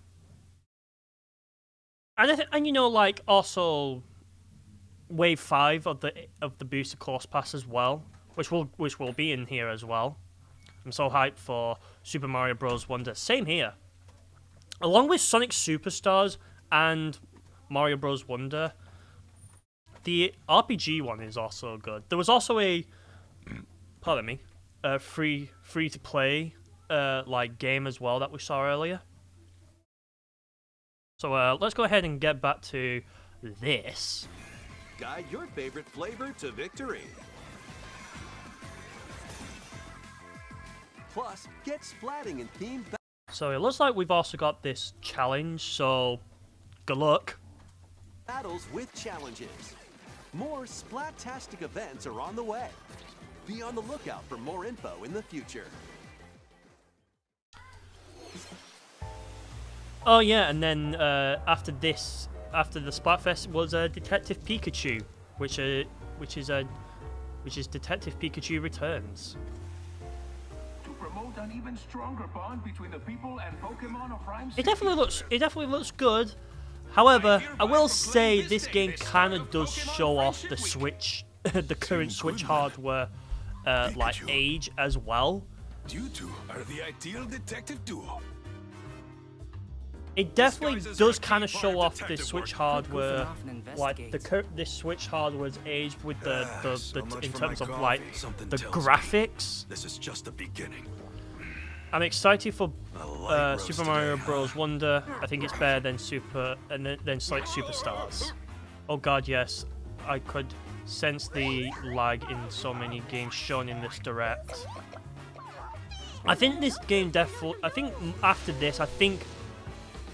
And you know, like, also Wave 5 of the Booster Course Pass as well, which will be in here as well. I'm so hyped for Super Mario Bros. Wonder. Same here. Along with Sonic Superstars and Mario Bros. Wonder, the RPG one is also good. There was also a, pardon me, a free to play like game as well that we saw earlier. So let's go ahead and get back to this. Guide your favorite flavor to victory. Plus, get splatting and themed. So it looks like we've also got this challenge, so good luck. Battles with challenges. More Splat-tastic events are on the way. Be on the lookout for more info in the future. Oh yeah, and then after the Splatfest was Detective Pikachu, which is Detective Pikachu Returns. An even stronger bond between the people and Pokemon of Rhyme City. It definitely looks good. However, I will say this game kind of does show off the Switch, the current Switch hardware, like age as well. You two are the ideal detective duo. It definitely does kind of show off the Switch hardware, like this Switch hardware's age with the in terms of like the graphics. This is just the beginning. I'm excited for Super Mario Bros. Wonder. I think it's better than than Sonic Superstars. Oh god, yes. I could sense the lag in so many games shown in this Direct. I think this game I think after this,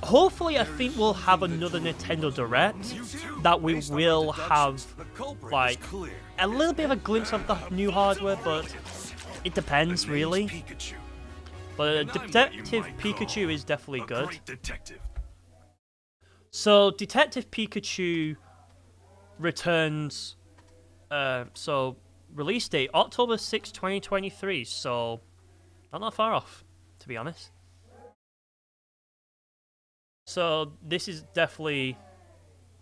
hopefully we'll have another Nintendo Direct that we will have like a little bit of a glimpse of the new hardware, but it depends really. But Detective Pikachu is definitely good. So Detective Pikachu Returns. So release date October 6, 2023. So not that far off, to be honest. So this is definitely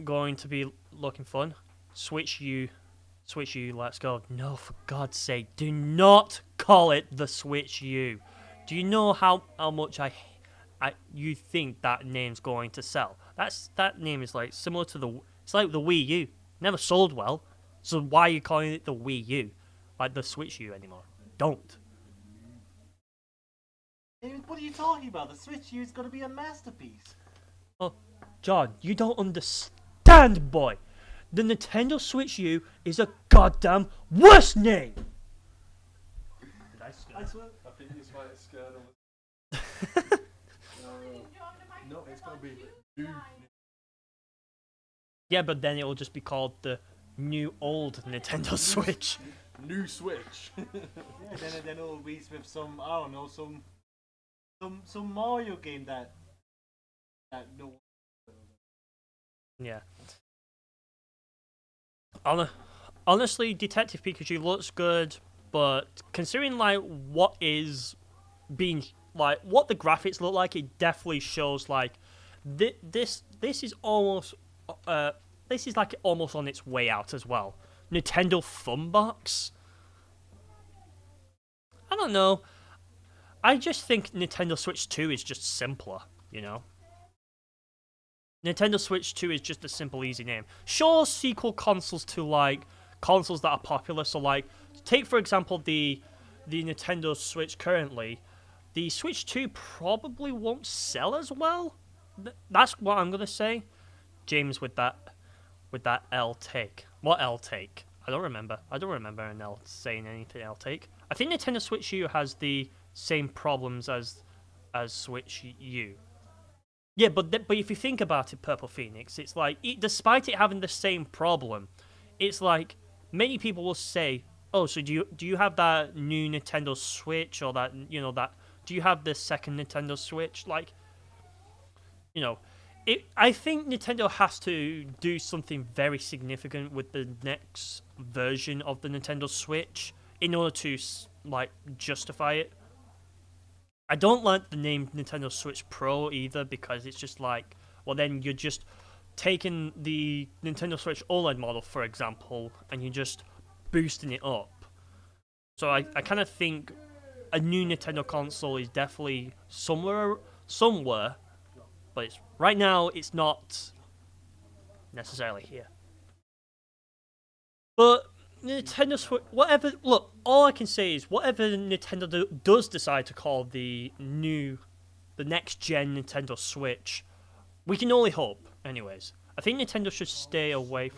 going to be looking fun. Switch U, let's go. No, for God's sake, do not call it the Switch U. Do you know how much you think that name's going to sell? That name is like similar to it's like the Wii U. Never sold well, so why are you calling it the Wii U, like the Switch U anymore? Don't. What are you talking about? The Switch U is going to be a masterpiece. Oh, John, you don't understand, boy. The Nintendo Switch U is a goddamn worse name. I swear. I think you might have scared him. No, it's gonna be new. Yeah, but then it will just be called the new old Nintendo Switch. New Switch. Yeah, then it'll be with some, I don't know, some Mario game that no. Yeah. Honestly, Detective Pikachu looks good, but considering like what is being like what the graphics look like, it definitely shows like this is almost this is like almost on its way out as well. Nintendo Funbox. I don't know. I just think Nintendo Switch 2 is just simpler, you know? Nintendo Switch 2 is just a simple, easy name. Sure, sequel consoles to, like, consoles that are popular. So, like, take, for example, the Nintendo Switch currently. The Switch 2 probably won't sell as well. That's what I'm going to say. James, with that L take. What L take? I don't remember an L saying anything L take. I think Nintendo Switch U has the same problems as Switch U. Yeah, but if you think about it, Purple Phoenix, it's like, despite it having the same problem, it's like, many people will say, oh, so do you have that new Nintendo Switch, or that, you know, that, do you have the second Nintendo Switch? Like, you know, I think Nintendo has to do something very significant with the next version of the Nintendo Switch in order to, like, justify it. I don't like the name Nintendo Switch Pro either, because it's just like, well, then you're just taking the Nintendo Switch OLED model, for example, and you're just boosting it up. So I kind of think a new Nintendo console is definitely somewhere, but right now it's not necessarily here. But Nintendo Switch, whatever, look, all I can say is whatever Nintendo does decide to call the next gen Nintendo Switch, we can only hope, anyways. I think Nintendo should stay away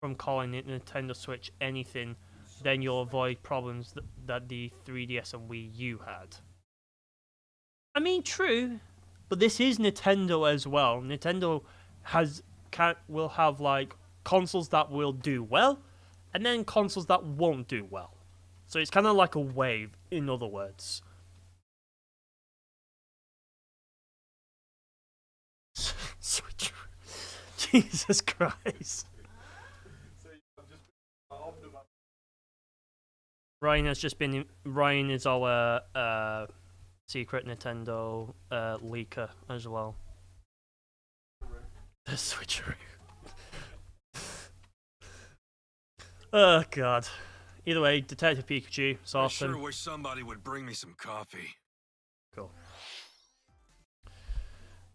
from calling it Nintendo Switch anything, then you'll avoid problems that the 3DS and Wii U had. I mean, true, but this is Nintendo as well. Nintendo will have, like, consoles that will do well, and then consoles that won't do well. So it's kind of like a wave, in other words. Switch. Jesus Christ. Ryan is our secret Nintendo leaker as well. The switcheroo. Oh god. Either way, Detective Pikachu, it's awesome. I sure wish somebody would bring me some coffee. Cool.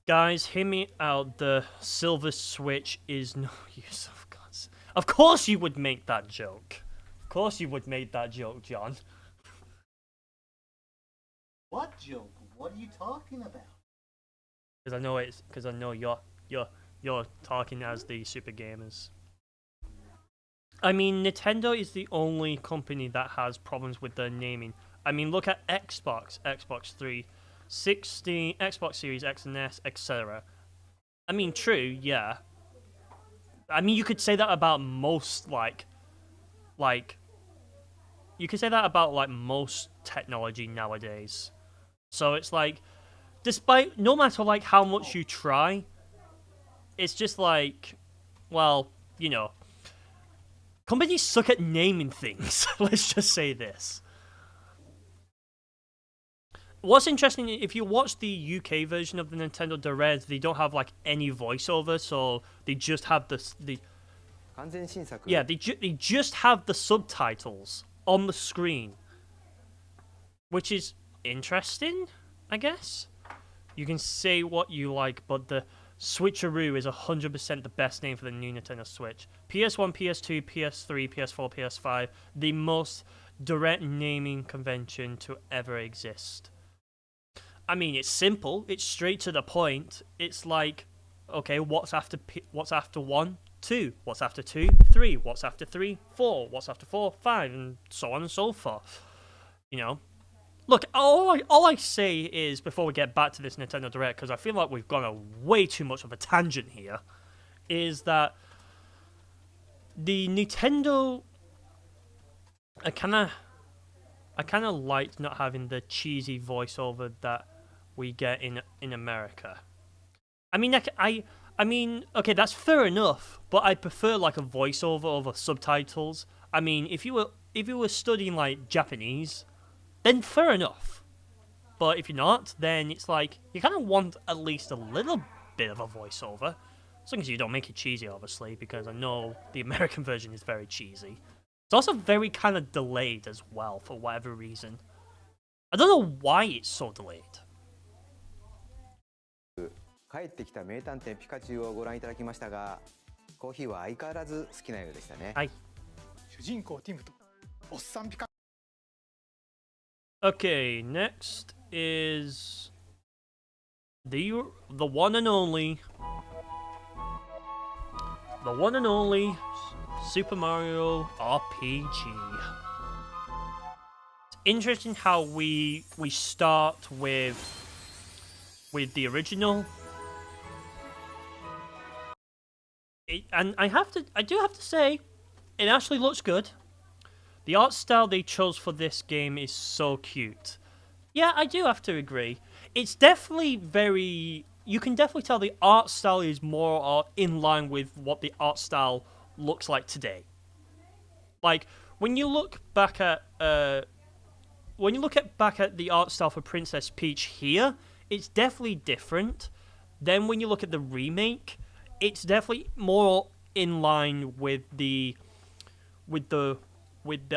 Guys, hear me out. The Silver Switch is no use. Of course you would make that joke. Of course you would make that joke, John. What joke? What are you talking about? Because I know you're talking as the super gamers. I mean, Nintendo is the only company that has problems with their naming. I mean, look at Xbox, Xbox 360, Xbox Series X and S, etc. I mean, true, yeah. I mean, you could say that about most, like, you could say that about, like, most technology nowadays. So it's like, despite, no matter, like, how much you try, it's just like, well, you know, companies suck at naming things. Let's just say this. What's interesting, if you watch the UK version of the Nintendo Direct, they don't have, like, any voiceover, so they just have the Yeah, they just have the subtitles on the screen, which is interesting, I guess. You can say what you like, but the Switcheroo is 100% the best name for the new Nintendo Switch. PS1, PS2, PS3, PS4, PS5, the most direct naming convention to ever exist. I mean, it's simple, it's straight to the point. It's like, okay, what's after 1? 2, what's after 2, 3, what's after 3, 4, what's after 4, 5, and so on and so forth. You know? Look, all I say is, before we get back to this Nintendo Direct, because I feel like we've gone a way too much of a tangent here, is that the Nintendo... I kind of liked not having the cheesy voiceover that we get in America. I mean, okay, that's fair enough, but I prefer like a voiceover over subtitles. I mean, if you were studying like Japanese, then fair enough. But if you're not, then it's like you kind of want at least a little bit of a voiceover, as long as you don't make it cheesy, obviously, because I know the American version is very cheesy. It's also very kind of delayed as well for whatever reason. I don't know why it's so delayed. 帰ってきた名探偵ピカチュウをご覧いただきましたが、コーヒーは相変わらず好きなようでしたね。はい。主人公ティムとおっさんピカ。Okay, next is the one and only Super Mario RPG. It's interesting how we start with the original. And I do have to say, it actually looks good. The art style they chose for this game is so cute. Yeah, I do have to agree. It's definitely very... You can definitely tell the art style is more in line with what the art style looks like today. Like, when you look back at the art style for Princess Peach here, it's definitely different. Then when you look at the remake, it's definitely more in line with the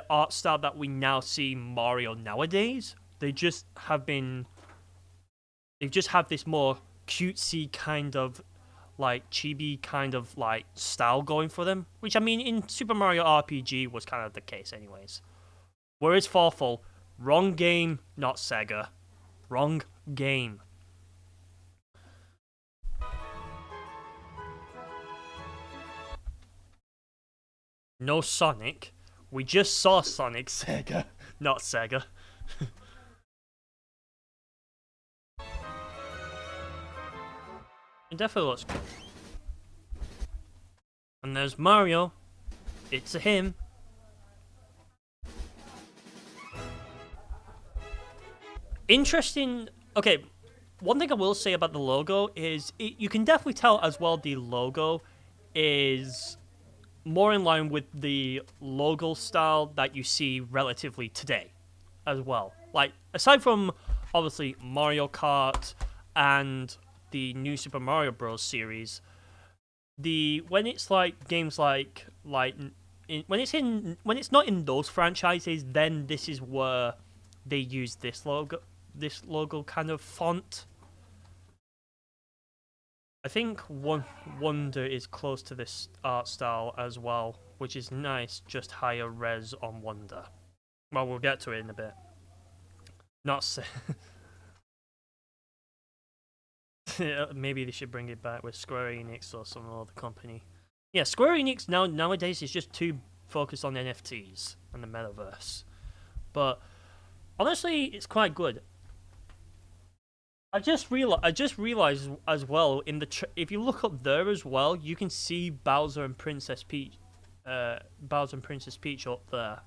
art style that we now see Mario nowadays. They just have this more cutesy kind of like chibi kind of like style going for them, which I mean in Super Mario RPG was kind of the case anyways. Whereas Farfall, wrong game, not Sega. Wrong game. No Sonic. We just saw Sonic. Sega, not Sega. It definitely looks good. And there's Mario. It's a him. Interesting. Okay, one thing I will say about the logo is you can definitely tell as well the logo is more in line with the logo style that you see relatively today as well. Like, aside from obviously Mario Kart and the new Super Mario Bros. Series, when it's like games like when it's not in those franchises, then this is where they use this logo kind of font. I think Wonder is close to this art style as well, which is nice, just higher res on Wonder. Well, we'll get to it in a bit. Maybe they should bring it back with Square Enix or some other company. Yeah, Square Enix nowadays is just too focused on NFTs and the metaverse. But honestly, it's quite good. I just realized as well if you look up there as well, you can see Bowser and Princess Peach up there.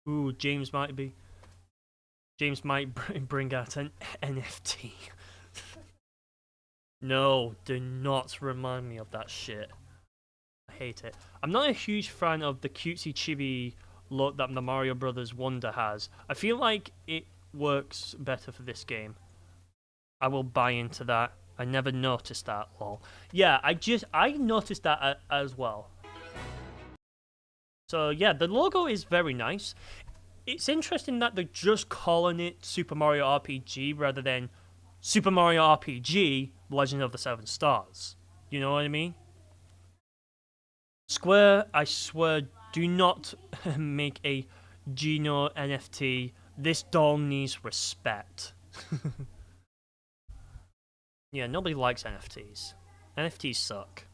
Ooh, James might bring out an NFT. No, do not remind me of that shit. I hate it. I'm not a huge fan of the cutesy chibi look that the Mario Brothers Wonder has. I feel like it works better for this game. I will buy into that. I never noticed that, lol. Yeah, I noticed that as well. So yeah, the logo is very nice. It's interesting that they're just calling it Super Mario RPG rather than Super Mario RPG Legend of the Seven Stars. You know what I mean? Square, I swear, do not make a Geno NFT. This doll needs respect. Yeah, nobody likes NFTs. NFTs suck.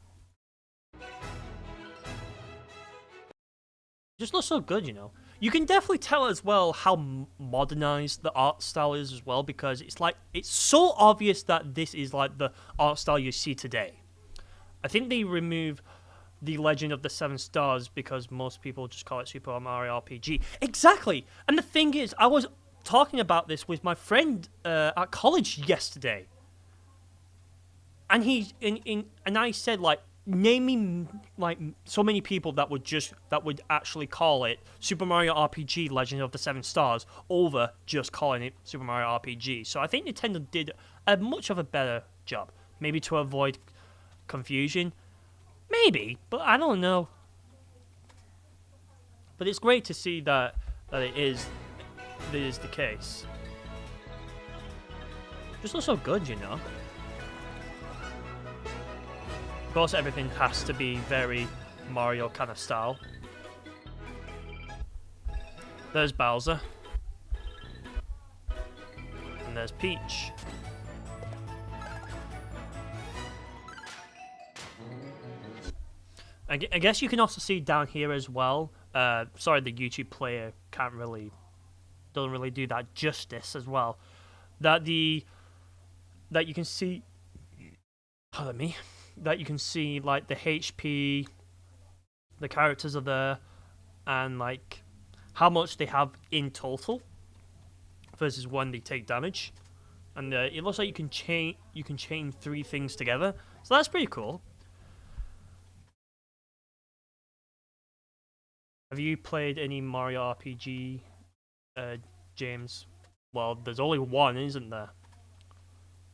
Just looks so good, you know. You can definitely tell as well how modernized the art style is as well, because it's so obvious that this is like the art style you see today. I think they remove the Legend of the Seven Stars because most people just call it Super Mario RPG. Exactly! And the thing is, I was talking about this with my friend at college yesterday. And and I said, like, name me like so many people that would actually call it Super Mario RPG Legend of the Seven Stars over just calling it Super Mario RPG. So I think Nintendo did a much of a better job. Maybe to avoid confusion. Maybe, but I don't know. But it's great to see that it is the case. Just looks so good, you know. Of course, everything has to be very Mario kind of style. There's Bowser. And there's Peach. I guess you can also see down here as well. Sorry, the YouTube player doesn't really do that justice as well. That you can see. Pardon me. That you can see like the HP, the characters are there, and like how much they have in total versus when they take damage, and it looks like you can chain 3 things together, so that's pretty cool. Have you played any Mario RPG, James? Well, there's only one, isn't there?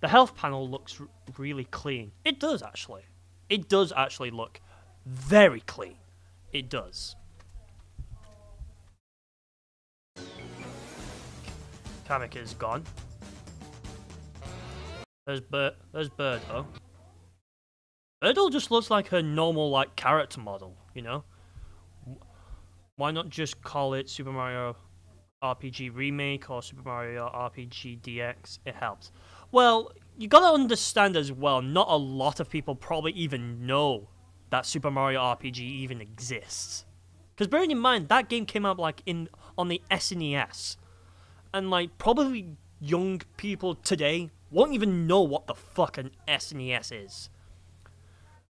The health panel looks really clean. It does, actually. It does actually look very clean. It does. Kamek is gone. There's Birdo. Birdo just looks like her normal, like, character model, you know? Why not just call it Super Mario RPG Remake or Super Mario RPG DX? It helps. Well, you gotta understand as well, not a lot of people probably even know that Super Mario RPG even exists. Because bearing in mind, that game came out like on the SNES. And like, probably young people today won't even know what the fuck an SNES is.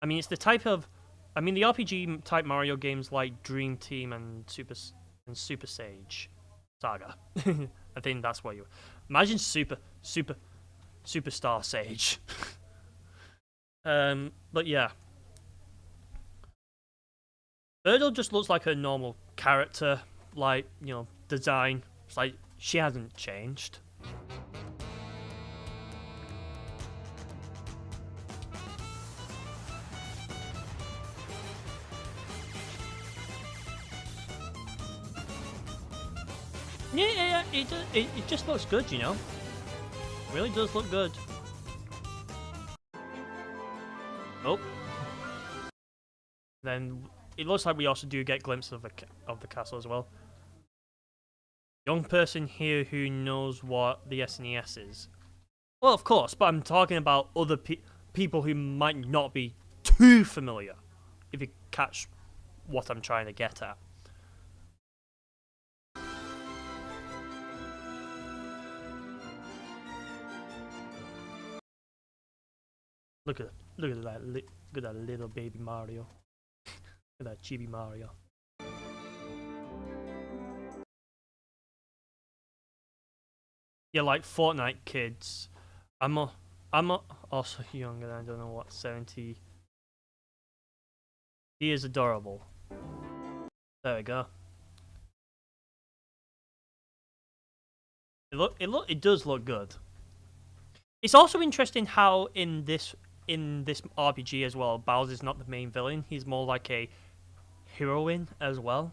I mean, it's the type of... I mean, the RPG type Mario games like Dream Team and Super Sage Saga. I think that's what you... Imagine Superstar Sage. But yeah. Birdo just looks like her normal character, like, you know, design. It's like, she hasn't changed. Yeah, it just looks good, you know? Really does look good. Oh. Then it looks like we also do get glimpses of the castle as well. Young person here who knows what the SNES is. Well, of course, but I'm talking about other people who might not be too familiar, if you catch what I'm trying to get at. Look at that little baby Mario. Look at that chibi Mario. Yeah, like Fortnite kids. I'm also young and I don't know what, 70. He is adorable. There we go. It does look good. It's also interesting how in this RPG as well, Bowser's not the main villain. He's more like a heroine as well.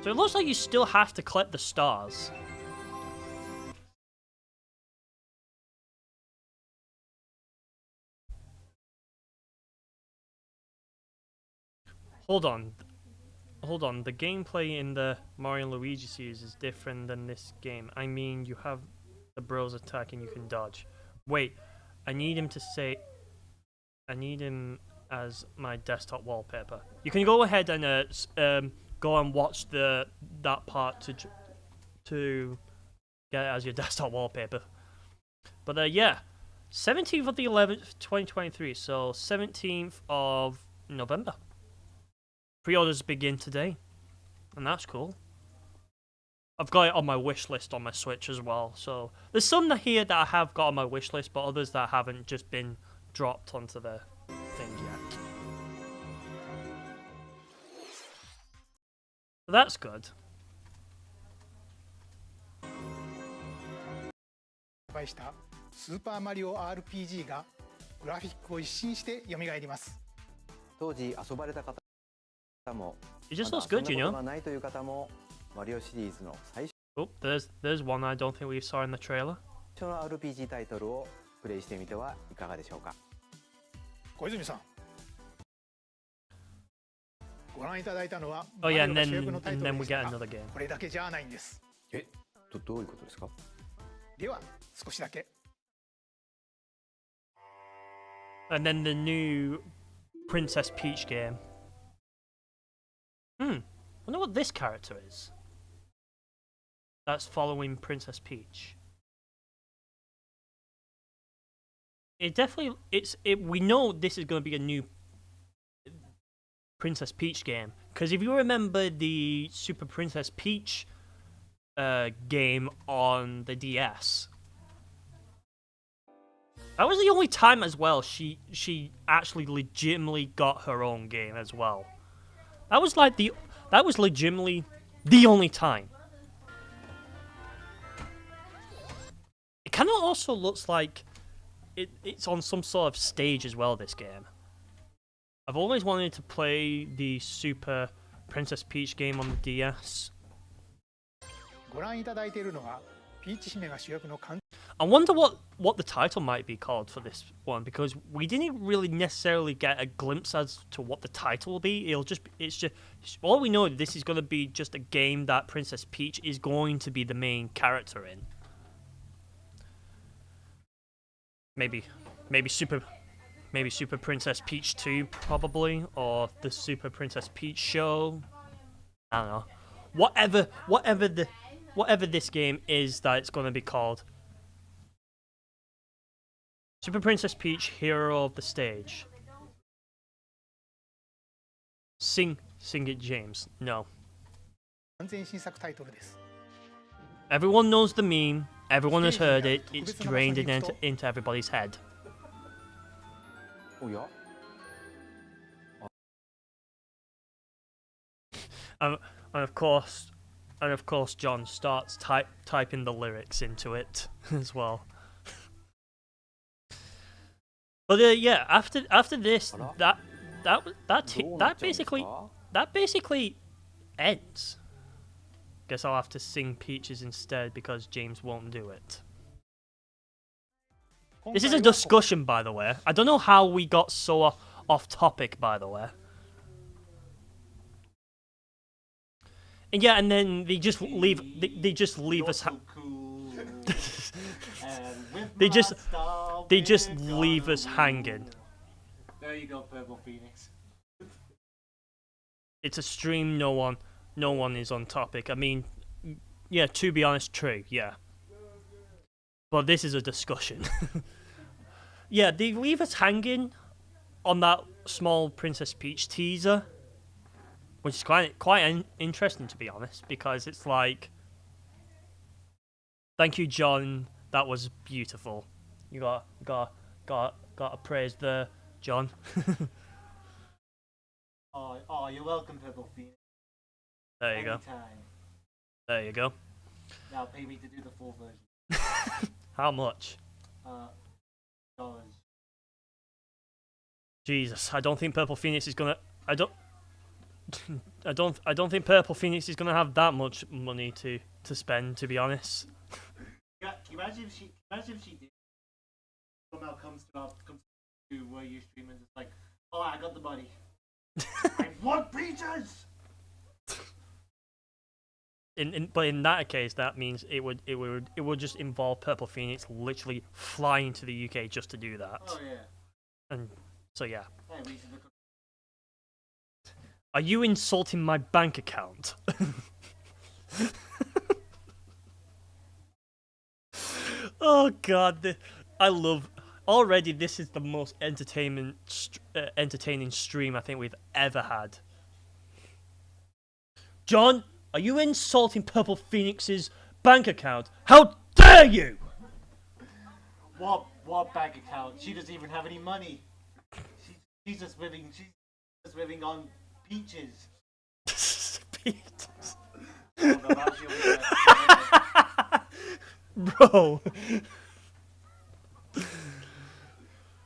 So it looks like you still have to collect the stars. Hold on. The gameplay in the Mario and Luigi series is different than this game. I mean, you have the bros attack and you can dodge. Wait, I need him as my desktop wallpaper. You can go ahead and go and watch that part to get it as your desktop wallpaper. But yeah, 17th of the 11th, 2023. So 17th of November. Pre-orders begin today, and that's cool. I've got it on my wish list on my Switch as well. So there's some here that I have got on my wish list, but others that haven't just been dropped onto the thing yet. So that's good. 発売したスーパーマリオ RPG がグラフィックを一新して蘇ります。当時遊ばれた方も It just ま looks だ遊 good, んだ you こと know. がないという方もマリオシリーズの最 Oh, there's one I don't think we saw in the trailer. 初の RPG タイトルをプレイしてみてはいかがでしょうか。小泉さん、ご覧いただいたのは Oh マリ yeah, オ and が主役の then タイ and ト then ル we でし get たが another game. これだけじゃないんです。どういうことですか。では少しだけ And then the new Princess Peach game. I wonder what this character is. That's following Princess Peach. It definitely we know this is going to be a new Princess Peach game, because if you remember the Super Princess Peach game on the DS, that was the only time as well she actually legitimately got her own game as well. That was legitimately the only time. It kind of also looks like it's on some sort of stage as well, this game. I've always wanted to play the Super Princess Peach game on the DS. ご覧いただいているのはピーチ姫が主役の完 I wonder what the title might be called for this one, because we didn't really necessarily get a glimpse as to what the title will be. It's just all we know, this is going to be just a game that Princess Peach is going to be the main character in. Maybe Super Princess Peach 2 probably, or the Super Princess Peach show. I don't know. Whatever this game is that it's going to be called. Super Princess Peach, Hero of the Stage. Sing it, James. No. 完全新作タイトルです。 Everyone knows the meme. Everyone has heard it. It's drained into everybody's head. おや。 And of course, John starts typing the lyrics into it as well. But yeah, after this, that basically ends. Guess I'll have to sing Peaches instead because James won't do it. This is a discussion, by the way. I don't know how we got so off topic, by the way. And yeah, and then they just leave. They just leave us. They just leave us hanging. There you go, Purple Phoenix. It's a stream. No one is on topic. I mean, yeah. To be honest, true. Yeah. But this is a discussion. Yeah, they leave us hanging on that small Princess Peach teaser, which is quite interesting, to be honest, because it's like, thank you, John. That was beautiful. You got to praise the John. Oh, you're welcome, Purple Phoenix. There you go. Anytime. There you go. Now pay me to do the full version. How much? Dollars. Jesus, I don't think Purple Phoenix is gonna. I don't think Purple Phoenix is gonna have that much money to spend. To be honest. Yeah, imagine if she did. Somehow comes to where you stream and it's like, oh, I got the money. I want peaches. But in that case, that means it would just involve Purple Phoenix literally flying to the UK just to do that. Oh yeah. And so yeah. Hey, we should look up- Are you insulting my bank account? Oh god, I love. Already, this is the most entertaining stream I think we've ever had. John, are you insulting Purple Phoenix's bank account? How dare you! What bank account? She doesn't even have any money. She's just living on peaches. Peaches. Oh, no, actually, Bro.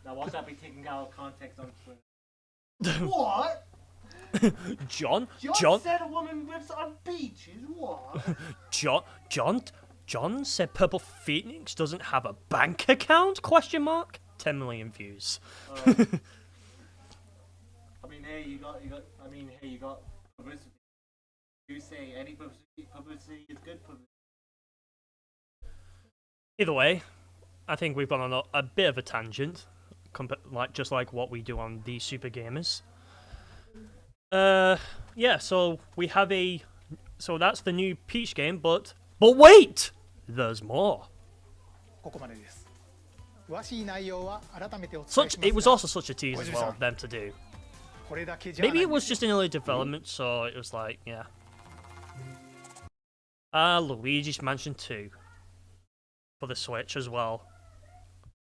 now watch that be taken out of context on Twitter. What? John said a woman lives on peaches. What? John said Purple Phoenix doesn't have a bank account? Question mark. 10 million views. I mean, hey, you got publicity. You say any publicity is good publicity. Either way, I think we've gone on a bit of a tangent, just like what we do on the Super Gamers. Yeah, so we have so that's the new Peach game, but wait! There's more. ここまでです。詳しい内容は改めてお伝えします It was が also such a tease as well, them to do. これだけじゃない Maybe it was just in early development, so it was like, yeah. Luigi's Mansion 2 for the Switch as well.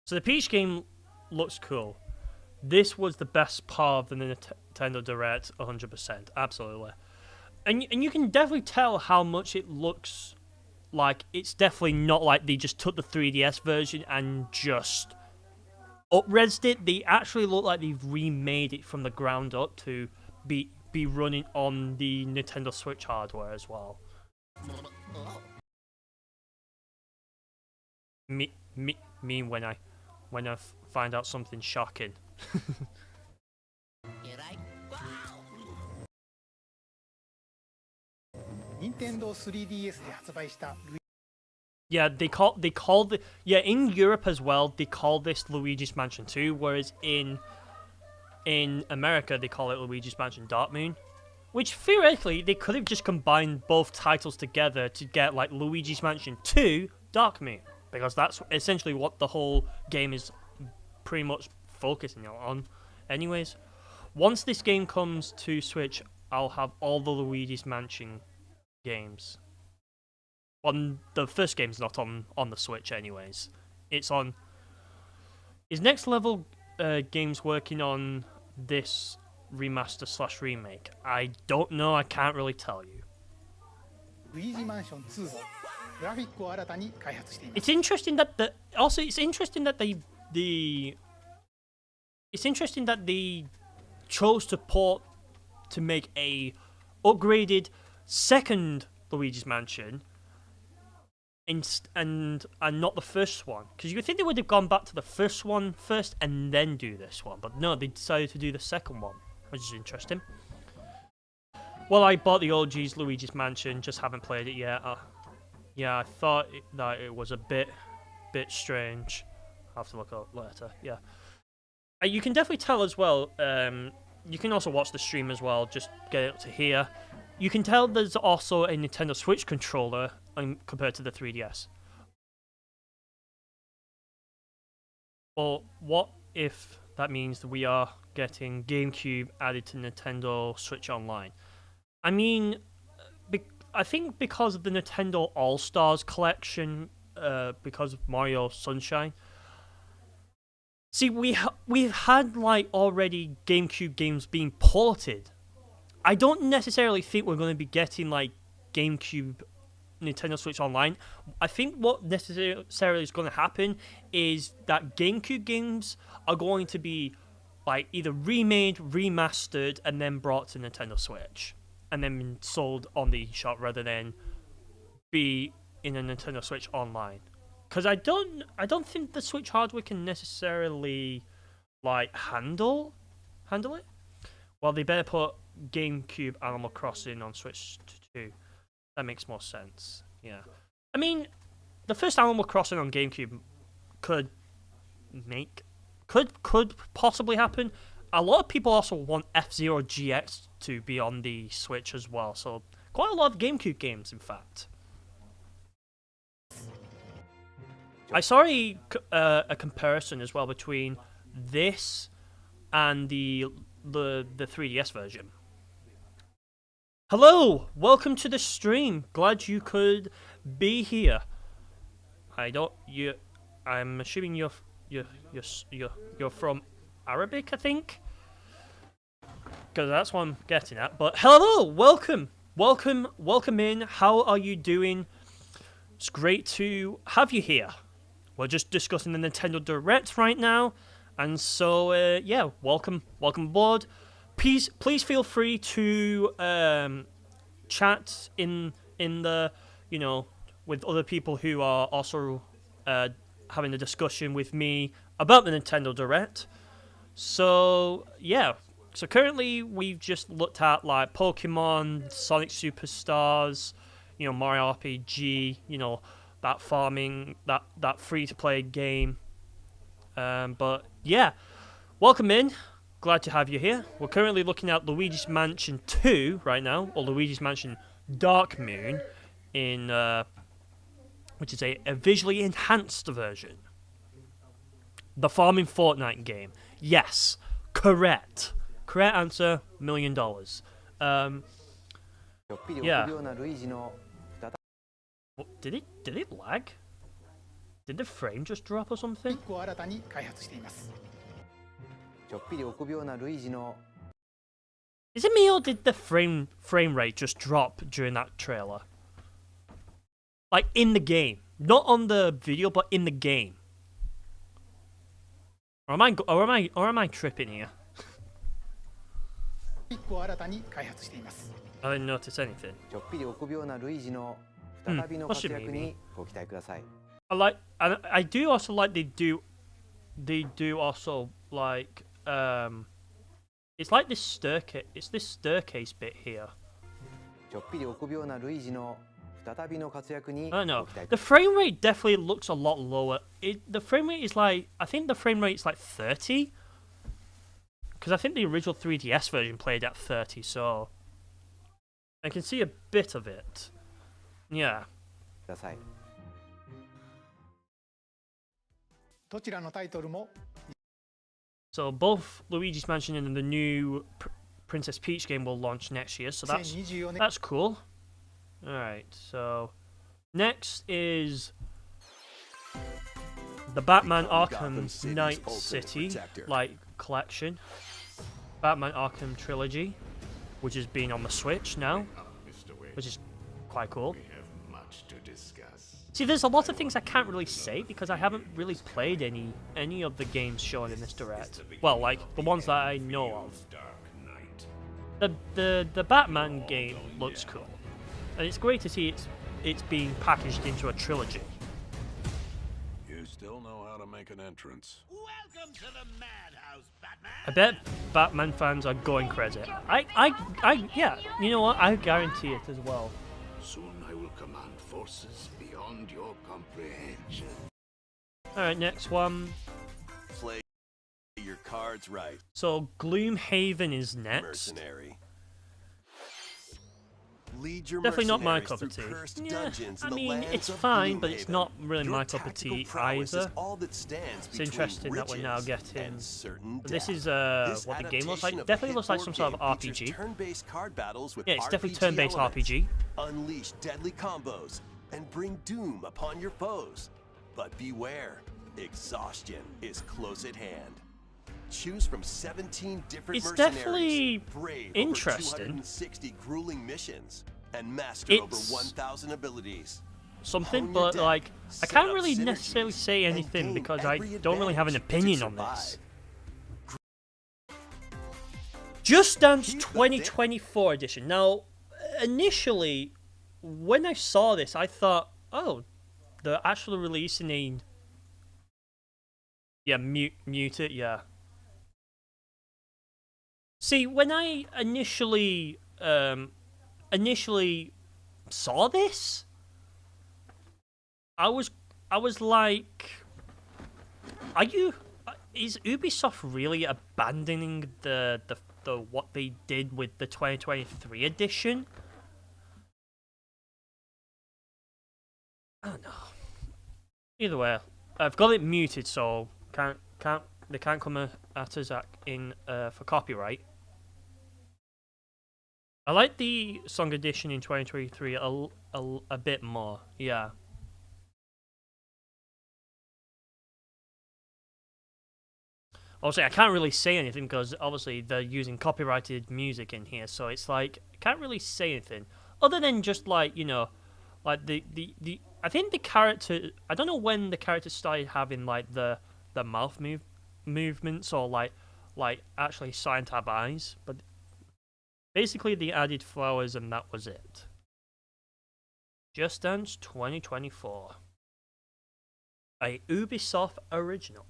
So the Peach game looks cool. This was the best part of the Nintendo Direct, 100%, absolutely. And you can definitely tell how much it looks like. It's definitely not like they just took the 3DS version and just up-resed it. They actually look like they've remade it from the ground up to be running on the Nintendo Switch hardware as well. Me when I find out something shocking. Nintendo 3DS で発売した Yeah, they called it, yeah, in Europe as well, they call this Luigi's Mansion 2, whereas in America they call it Luigi's Mansion Dark Moon, which theoretically they could have just combined both titles together to get like Luigi's Mansion 2 Dark Moon, because that's essentially what the whole game is pretty much focusing on. Anyways, once this game comes to Switch, I'll have all the Luigi's Mansion games. The first game's not on the Switch anyways. It's on... Is Next Level Games working on this remaster / remake? I don't know, I can't really tell you. Luigi Mansion 2をグラフィックを新たに開発しています。 It's interesting that they chose to port to make a upgraded second Luigi's Mansion and not the first one, because you would think they would have gone back to the first one first and then do this one, but no, they decided to do the second one, which is interesting. Well, I bought the OG's Luigi's Mansion, just haven't played it yet. Yeah, I thought that it was a bit strange. I'll have to look up later. Yeah, you can definitely tell as well. You can also watch the stream as well. Just get it up to here. You can tell there's also a Nintendo Switch controller compared to the 3DS. Well, what if that means that we are getting GameCube added to Nintendo Switch Online? I mean, I think because of the Nintendo All-Stars collection, because of Mario Sunshine. See, we've had like already GameCube games being ported. I don't necessarily think we're going to be getting like GameCube Nintendo Switch Online. I think what necessarily is going to happen is that GameCube games are going to be like either remade, remastered, and then brought to Nintendo Switch, and then sold on the eShop rather than be in a Nintendo Switch Online. Because I don't think the Switch hardware can necessarily like handle it. Well, they better put GameCube Animal Crossing on Switch 2. That makes more sense. Yeah. I mean, the first Animal Crossing on GameCube could possibly happen. A lot of people also want F-Zero GX to be on the Switch as well. So quite a lot of GameCube games, in fact. I saw a comparison as well between this and the 3DS version. Hello, welcome to the stream. Glad you could be here. I'm assuming you're from Arabic, I think, because that's what I'm getting at. But hello, welcome in. How are you doing? It's great to have you here. We're just discussing the Nintendo Direct right now, and so yeah, welcome aboard. Please feel free to chat in the with other people who are also having a discussion with me about the Nintendo Direct. So yeah, so currently we've just looked at like Pokemon, Sonic Superstars, Mario RPG, that farming, that free-to-play game. But yeah, welcome in. Glad to have you here. We're currently looking at Luigi's Mansion 2 right now, or Luigi's Mansion Dark Moon, which is a visually enhanced version. The farming Fortnite game. Yes, correct. Correct answer, $1 million. Yeah. What, did it lag? Did the frame just drop or something? 1個新たに開発しています。 Is it me or did the frame rate just drop during that trailer? Like in the game, not on the video, but in the game. Or am I tripping here? 1個新たに開発しています。 I didn't notice anything. I do also like they do also like it's like this staircase. It's this staircase bit here. I don't know. The frame rate definitely looks a lot lower. The frame rate is like, I think the frame rate is like 30. Because I think the original 3DS version played at 30, so I can see a bit of it. Yeah. どちらのタイトルも So both Luigi's Mansion and the new Princess Peach game will launch next year, so that's cool. Alright, so next is the Batman Arkham Knight City collection. Batman Arkham Trilogy, which is being on the Switch now, which is quite cool. See, there's a lot of things I can't really say because I haven't really played any of the games shown in this Direct. Well, like the ones that I know of. The Batman game looks cool, and it's great to see it's being packaged into a trilogy. You still know how to make an entrance. Welcome to the madhouse, Batman. I bet Batman fans are going crazy. Yeah, you know what? I guarantee it as well. Soon I will command forces beyond your comprehension. Alright, next one. Play your cards right. So Gloomhaven is next. Mercenary. Lead your Definitely not my mercenaries cup of through tea. cursed Yeah, dungeons I in the mean, lands it's of fine, but it's Gloomhaven. not really Your my cup of tactical tea prowess either. is all that stands It's between interesting that we're now riches getting. and certain This death. is This what the game looks like. adaptation of Definitely the looks like hit some board sort of game features RPG. Turn-based card battles with Yeah, it's definitely RPG turn-based elements. RPG. Unleash deadly combos and bring doom upon your foes. But beware, exhaustion is close at hand. Choose from 17 different It's mercenaries. definitely brave interesting. over 260 grueling missions. and master over It's 1,000 abilities. something, Hone your but deck, like I set can't up really synergies, necessarily say and anything gain because I every don't really have an advantage to opinion on survive. this. Just Dance Keep the 2024 edition. Now, initially, when I saw this, I thought, oh, they're actually releasing a... Yeah, mute it, yeah. See, when I initially saw this, I was like, is Ubisoft really abandoning the what they did with the 2023 edition? I don't know. Either way, I've got it muted, so they can't come at us for copyright. I like the song edition in 2023 a bit more, yeah. Obviously, I can't really say anything because obviously they're using copyrighted music in here, so it's like I can't really say anything other than just like, you know, like the I think the character, I don't know when the character started having like the mouth movements or like actually starting to have eyes, but basically they added flowers and that was it. Just Dance 2024, a Ubisoft original.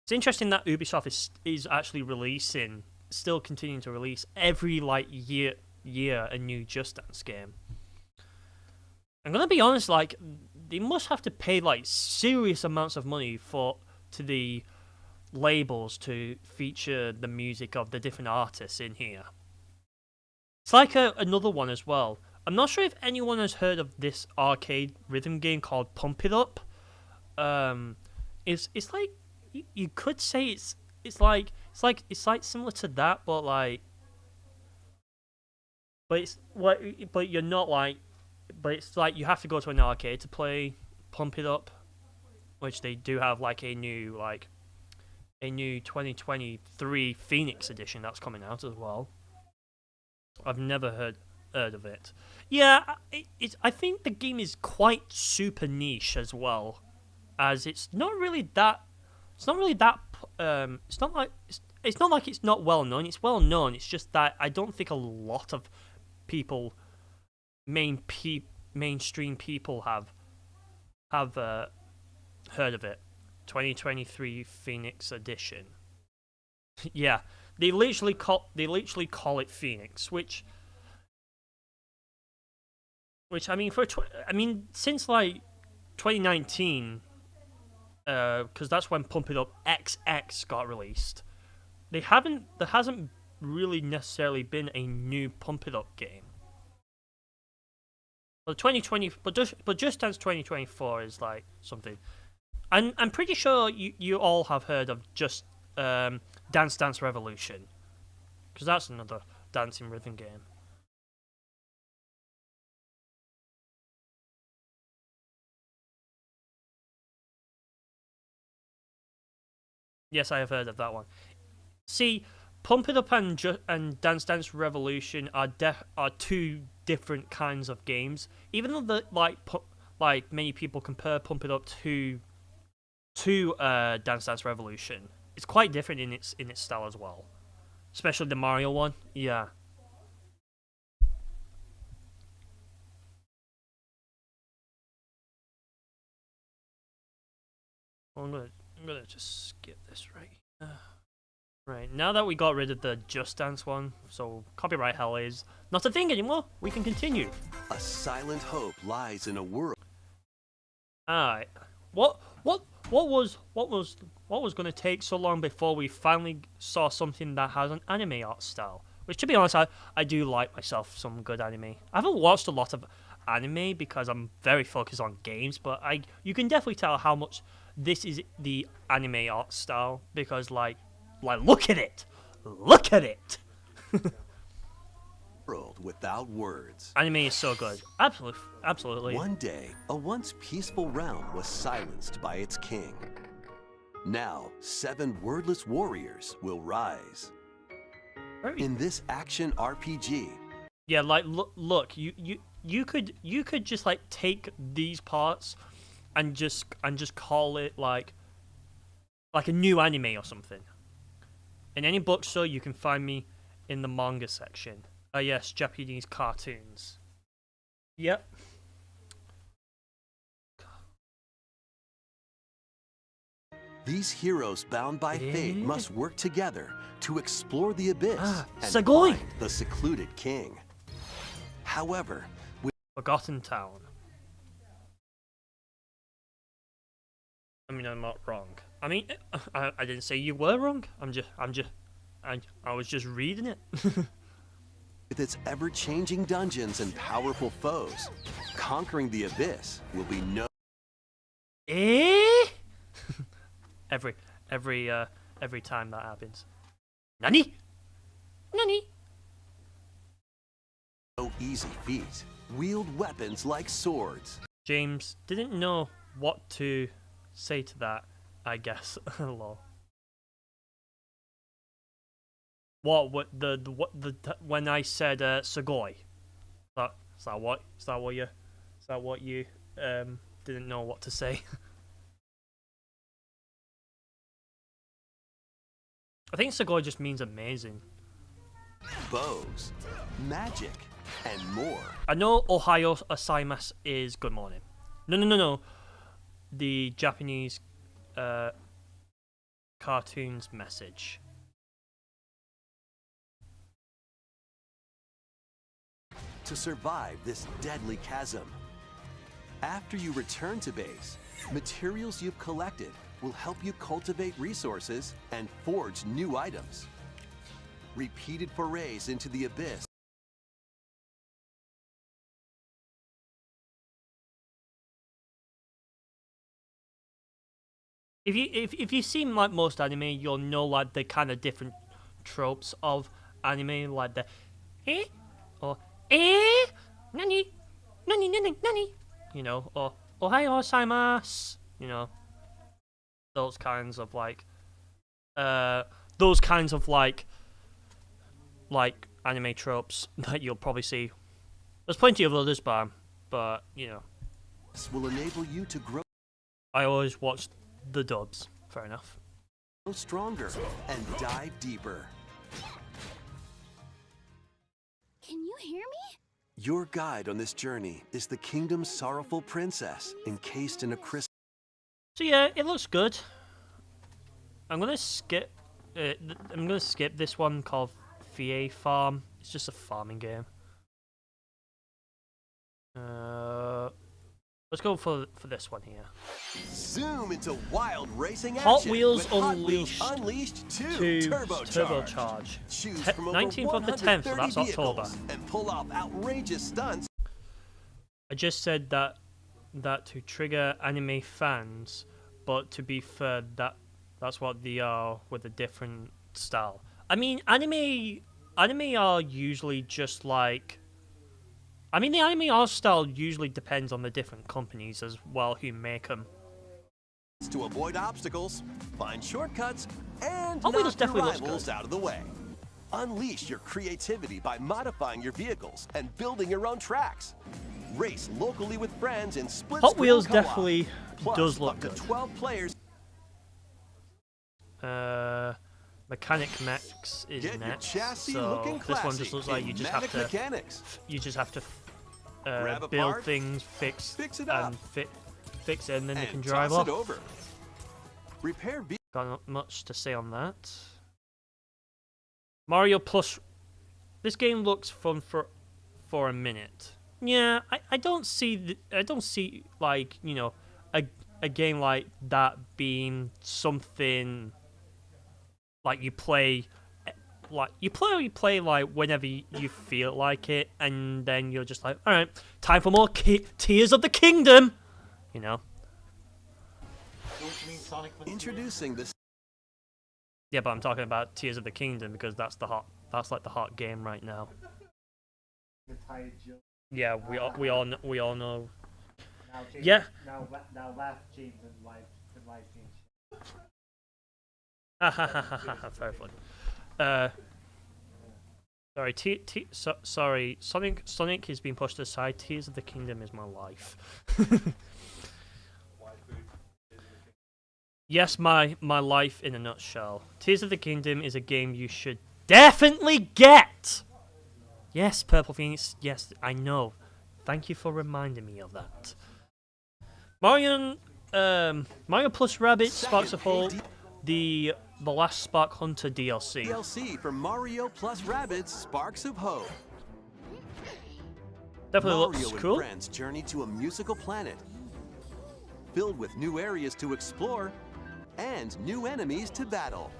It's interesting that Ubisoft is actually still continuing to release every like year a new Just Dance game. I'm gonna be honest, like they must have to pay like serious amounts of money to the labels to feature the music of the different artists in here. It's like another one as well. I'm not sure if anyone has heard of this arcade rhythm game called Pump It Up. It's like you could say it's like similar to that, but you're not like, but it's like you have to go to an arcade to play Pump It Up, which they do have like a new 2023 Phoenix edition that's coming out as well. I've never heard of it. Yeah, I think the game is quite super niche as well, as it's not like it's not well known. It's well known. It's just that I don't think a lot of people, mainstream people, have heard of it. 2023 Phoenix Edition. Yeah, they literally call it Phoenix, which I mean since like 2019. Because that's when Pump It Up XX got released. There hasn't really necessarily been a new Pump It Up game. Well, 2020, but Just Dance 2024 is like something. And I'm pretty sure you all have heard of just Dance Dance Revolution, because that's another dancing rhythm game. Yes, I have heard of that one. See, Pump It Up and Dance Dance Revolution are two different kinds of games. Even though like many people compare Pump It Up to Dance Dance Revolution, it's quite different in its style as well. Especially the Mario one. Yeah. I'm gonna just skip this right here. Right, now that we got rid of the Just Dance one, so copyright hell is not a thing anymore, we can continue. A silent hope lies in a world. Alright. What was gonna take so long before we finally saw something that has an anime art style? Which, to be honest, I do like myself some good anime. I haven't watched a lot of anime because I'm very focused on games, but you can definitely tell how much this is the anime art style, because like look at it, World without words. Anime is so good. Absolutely. One day, a once peaceful realm was silenced by its king. Now, 7 wordless warriors will rise. In this action RPG, Yeah, like look, you could just like take these parts and just call it like a new anime or something. In any bookstore, you can find me in the manga section. Yes, Japanese cartoons. Yep. These heroes bound by fate must work together to explore the abyss and Sugoi! find the secluded king. However, Forgotten Town. I mean, I'm not wrong. I mean, I didn't say you were wrong. I was just reading it. with its ever-changing dungeons and powerful foes, conquering the abyss will be no every time that happens. Nani? easy feat. Wield weapons like swords. James didn't know what to say to that, I guess. Lol. What when I said Sugoi? Is that what you didn't know what to say? I think Sugoi just means amazing. Bows, magic, and more. I know Ohayo Asaimasu is good morning. No. The Japanese cartoons message. To survive this deadly chasm. After you return to base, materials you've collected will help you cultivate resources and forge new items. Repeated forays into the abyss. If you see like most anime, you'll know like the kind of different tropes of anime, like the or nani, you know, or ohayo gozaimasu, you know, those kinds of like anime tropes that you'll probably see. There's plenty of others, but you know, this will enable you to grow. I always watch the dubs. Fair enough. Stronger and dive deeper. Can you hear me? Your guide on this journey is the kingdom's sorrowful princess, encased in a crystal. So yeah, it looks good. I'm gonna skip. I'm gonna skip this one called Fie Farm. It's just a farming game. Let's go for this one here. Zoom into wild racing action. Hot Wheels with Unleashed, Unleashed 2 Turbocharge. Choose from over 19th of the 10th, so that's October. And pull off outrageous stunts. I just said that to trigger anime fans, but to be fair, that's what they are with a different style. I mean, anime are usually just like. I mean, the anime art style usually depends on the different companies as well who make them. To avoid obstacles, find shortcuts, and Hot Wheels knock your definitely looks rivals good. out of the way. Unleash your creativity by modifying your vehicles and building your own tracks. Race locally with friends in split Hot Wheels co-op. definitely Plus, does look up to good. 12 players. Mechanic Mechs is Get your next, chassis so looking this one classy just looks like in you just Manic have to Mechanics. build apart, things, fix it up, and fix it, and then they can and drive toss off. it over. Repair Got not much to say on that. Mario Plus. This game looks fun for a minute. Yeah, I don't see like, you know, a game like that being something like you play like whenever you feel like it, and then you're just like, all right, time for more Tears of the Kingdom, you know. Introducing this. Yeah, but I'm talking about Tears of the Kingdom because that's like the hot game right now. Yeah, we all know. Now, James, Yeah. Now laugh, James, and live James. Ha ha ha ha ha! Very funny. Sorry, Sonic is being pushed aside. Tears of the Kingdom is my life. Yes, my life in a nutshell. Tears of the Kingdom is a game you should definitely get! Yes, Purple Phoenix, yes, I know. Thank you for reminding me of that. Mario plus Rabbids Sparks of Hope, the Last Spark Hunter DLC. DLC for Mario plus Rabbids Sparks of Hope. Definitely Mario looks and cool. friends journey to a musical planet filled with new areas to explore and new enemies to battle.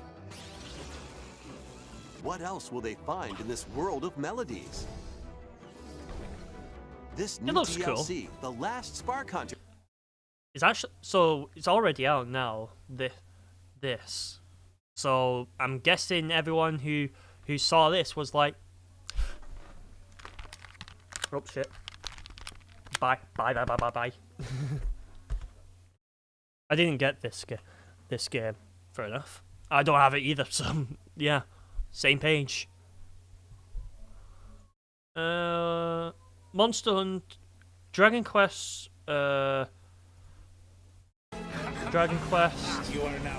What else will they find in this world of melodies? This new looks DLC, The Last Spark Hunter. It's actually it's already out now. This. So I'm guessing everyone who saw this was like, oh shit. Bye. I didn't get this game. Fair enough. I don't have it either, so yeah. Same page. Monster Hunt, Dragon Quest,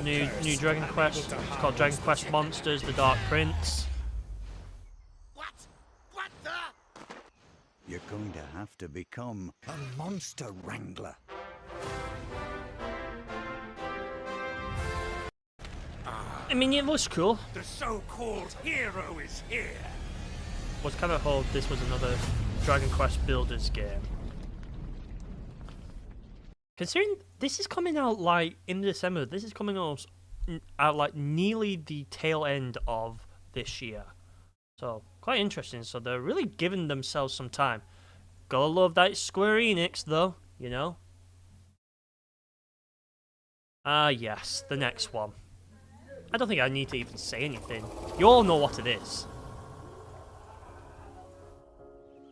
new Dragon Quest. It's called Dragon Quest Monsters: The Dark Prince. What the? You're going to have to become a monster wrangler. I mean, it looks cool. The so-called hero is here. Was kind of hoped this was another Dragon Quest Builders game. Considering this is coming out like in December, this is coming out like nearly the tail end of this year. So quite interesting. So they're really giving themselves some time. Gotta love that it's Square Enix though, you know. Yes, the next one. I don't think I need to even say anything. You all know what it is.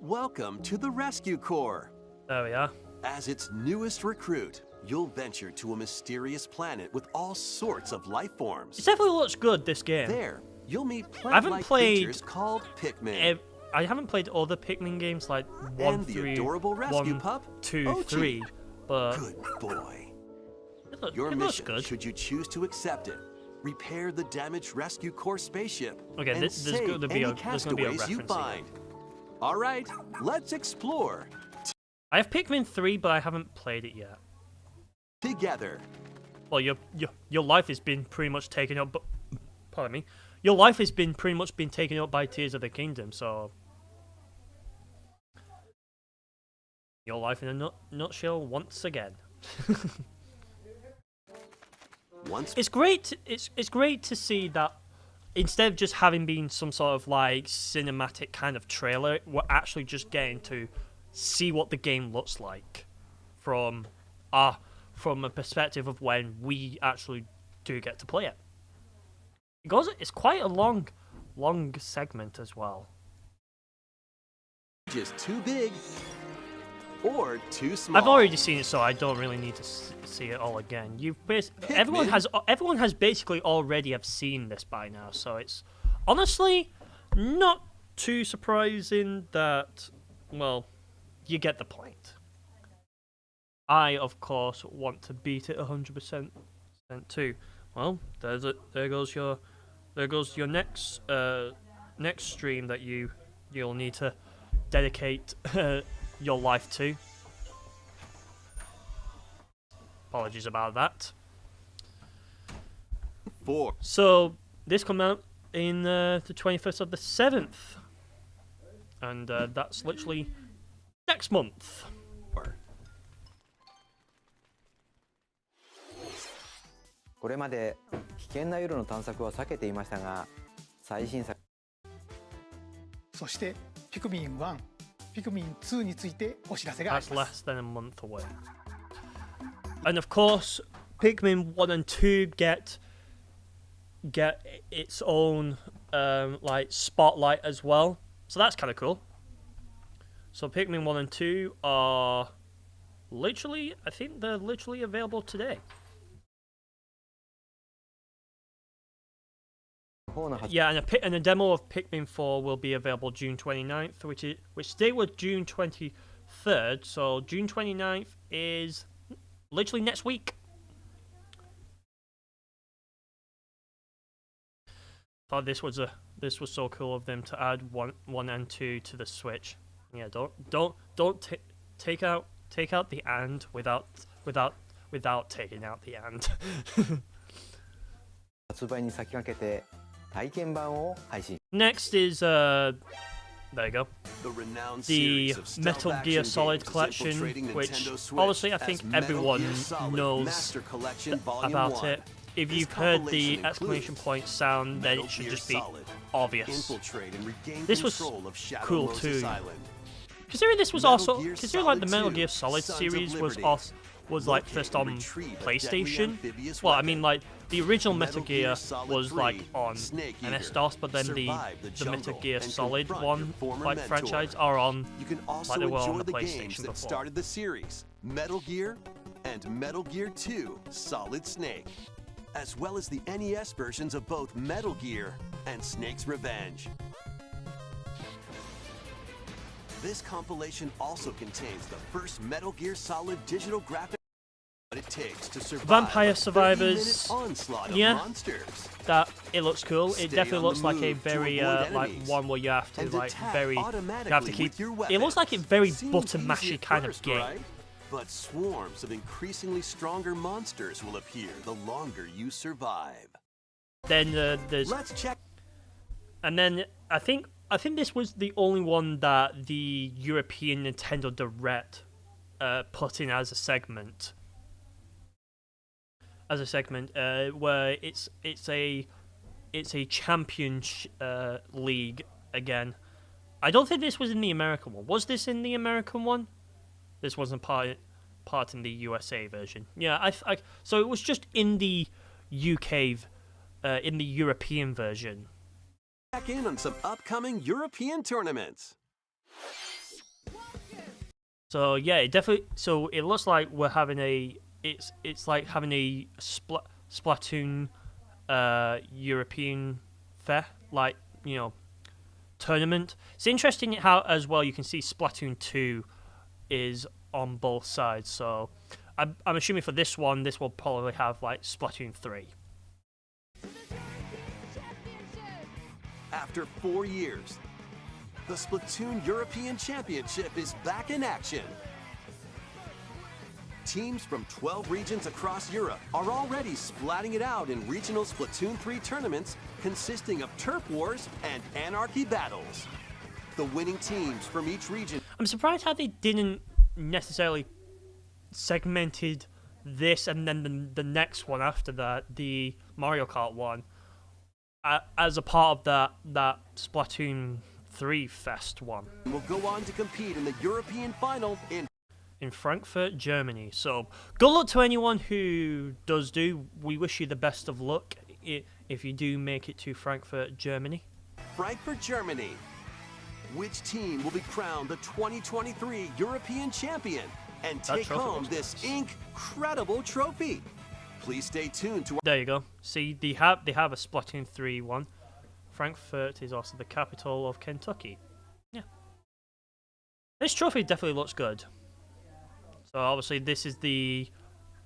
Welcome to the Rescue Corps. There we are. As its newest recruit, you'll venture to a mysterious planet with all sorts of life forms. It definitely looks good, this game. There, you'll meet plant-like creatures called Pikmin. I haven't played other Pikmin games like 1 and the through adorable rescue 1, pup, 2, Ochi. 3, but Good boy. it Your looks mission, good. should you choose to accept it, repair the damaged Rescue Corps spaceship Okay, and there's going to be save a any reference castaways you here. find. All right, let's explore I have Pikmin 3, but I haven't played it yet. together. Well, your life has been pretty much taken up. Pardon me. Your life has been pretty much been taken up by Tears of the Kingdom. So your life in a nutshell once again. It's great. It's great to see that instead of just having been some sort of like cinematic kind of trailer, we're actually just getting to see what the game looks like from a perspective of when we actually do get to play it. It's quite a long segment as well. Just too big or too small. I've already seen it, so I don't really need to see it all again. Everyone has basically already have seen this by now, so it's honestly not too surprising that, well, you get the point. I, of course, want to beat it 100% too. Well, there goes your next stream that you'll need to dedicate your life to. Apologies about that. 4. So this come out in the 21st of the 7th, and that's literally next month.「これまで危険な夜の探索は避けていましたが、最新作」そしてピクミン1、ピクミン2についてお知らせがあり That's ます。 less than a month away. And of course, Pikmin 1 and 2 get its own like spotlight as well. So that's kind of cool. So Pikmin 1 and 2 are literally, I think they're literally available today. 4の発 Yeah, and a demo of Pikmin 4 will be available June 29th, which today was June 23rd, so June 29th is literally next week. Thought this was so cool of them to add one and 2 to the Switch. Yeah, don't take out the and without taking out the and. 発売に先駆けて体験版を配信 Next is there you go. The renowned The series of Metal stealth Gear action Solid games is collection, infiltrating which Nintendo Switch obviously I think as Metal everyone Gear Solid knows Master Collection Volume about 1. it. If This you've heard compilation the exclamation includes point sound, then Metal it should Gear just be Solid, obvious. Infiltrate and regain This was control of Shadow cool Moses too. Island. Considering this was Metal also Gear considering like the Solid Metal 2, Gear Solid Sons of series Liberty. was like Locate first and on retrieve a deadly PlayStation. amphibious Well, I weapon. mean like the original Metal Gear Solid was 3, like on Snake MS Eater. DOS, but then Survive the Metal jungle Gear and Solid confront one your former like mentor. franchise are on You can also like they were on enjoy the the games PlayStation that before. started the series, Metal Gear and Metal Gear 2 Solid Snake, as well as the NES versions of both Metal Gear and Snake's Revenge. This compilation also contains the first Metal Gear Solid digital graphic. What it takes to survive Vampire a Survivors, 30-minute onslaught of yeah. monsters. That it looks cool. Stay It definitely on looks the like a move to very avoid like enemies one where you have to and like attack very you have to automatically keep. with your It looks like a very Seems button easy mashy at kind first, of game. right? But swarms of increasingly stronger monsters will appear the longer you survive. Then there's Let's check. and then I think this was the only one that the European Nintendo Direct put in as a segment. Where it's a champion league again. I don't think this was in the American one. Was this in the American one? This wasn't part in the USA version. Yeah, so it was just in the UK, in the European version. Check in on some upcoming European tournaments. So yeah, it definitely. So it looks like we're having a. It's like having a Splatoon European fair, like tournament. It's interesting how as well you can see Splatoon 2 is on both sides. So I'm assuming for this one, this will probably have like Splatoon 3. After 4 years, the Splatoon European Championship is back in action. Teams from 12 regions across Europe are already splatting it out in regional Splatoon 3 tournaments consisting of turf wars and anarchy battles. The winning teams from each region. I'm surprised how they didn't necessarily segmented this and then the next one after that, the Mario Kart one, as a part of that Splatoon 3 Fest one. Will go on to compete in the European final in Frankfurt, Germany. So good luck to anyone who does do. We wish you the best of luck if you do make it to Frankfurt, Germany. Frankfurt, Germany. Which team will be crowned the 2023 European champion and take home this incredible trophy? Please stay tuned to. There you go. See, they have a Splatoon 3 one. Frankfurt is also the capital of Kentucky. Yeah. This trophy definitely looks good. So obviously this is the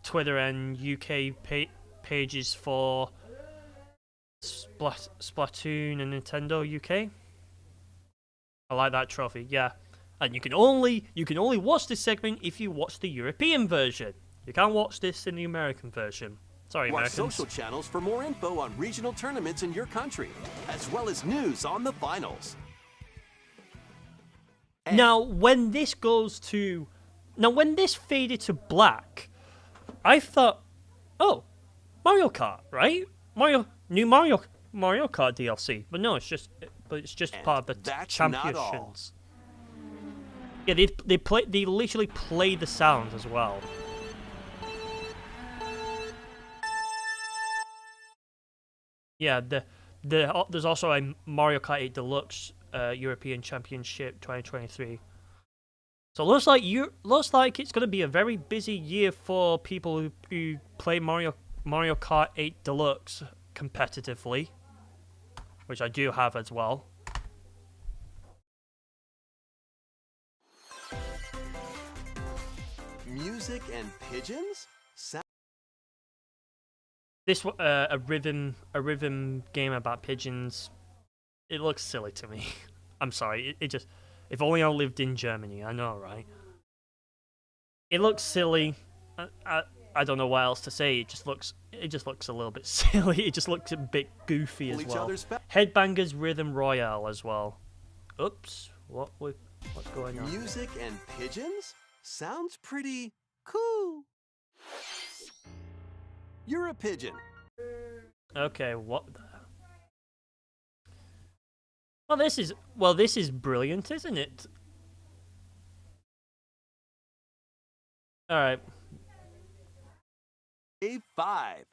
Twitter and UK pages for Splatoon and Nintendo UK. I like that trophy, yeah. And you can only watch this segment if you watch the European version. You can't watch this in the American version. Sorry, Watch Americans. social channels for more info on regional tournaments in your country, as well as news on the finals. Now, when this faded to black, I thought, oh, Mario Kart, right? New Mario Kart DLC. But no, it's just part of the championships. Yeah, they literally play the sound as well. Yeah, there's also a Mario Kart 8 Deluxe European Championship 2023. So looks like it's going to be a very busy year for people who play Mario Kart 8 Deluxe competitively. which I do have as well. Music and pigeons? This a rhythm game about pigeons. It looks silly to me. I'm sorry. It just, if only I lived in Germany. I know, right? It looks silly. I don't know what else to say. It just looks a little bit silly. It just looks a bit goofy as well. Headbangers Rhythm Royale as well. Oops. What's going on? Music and pigeons? Sounds pretty cool. You're a pigeon. Okay, what the... this is brilliant, isn't it? Alright. Wave 5.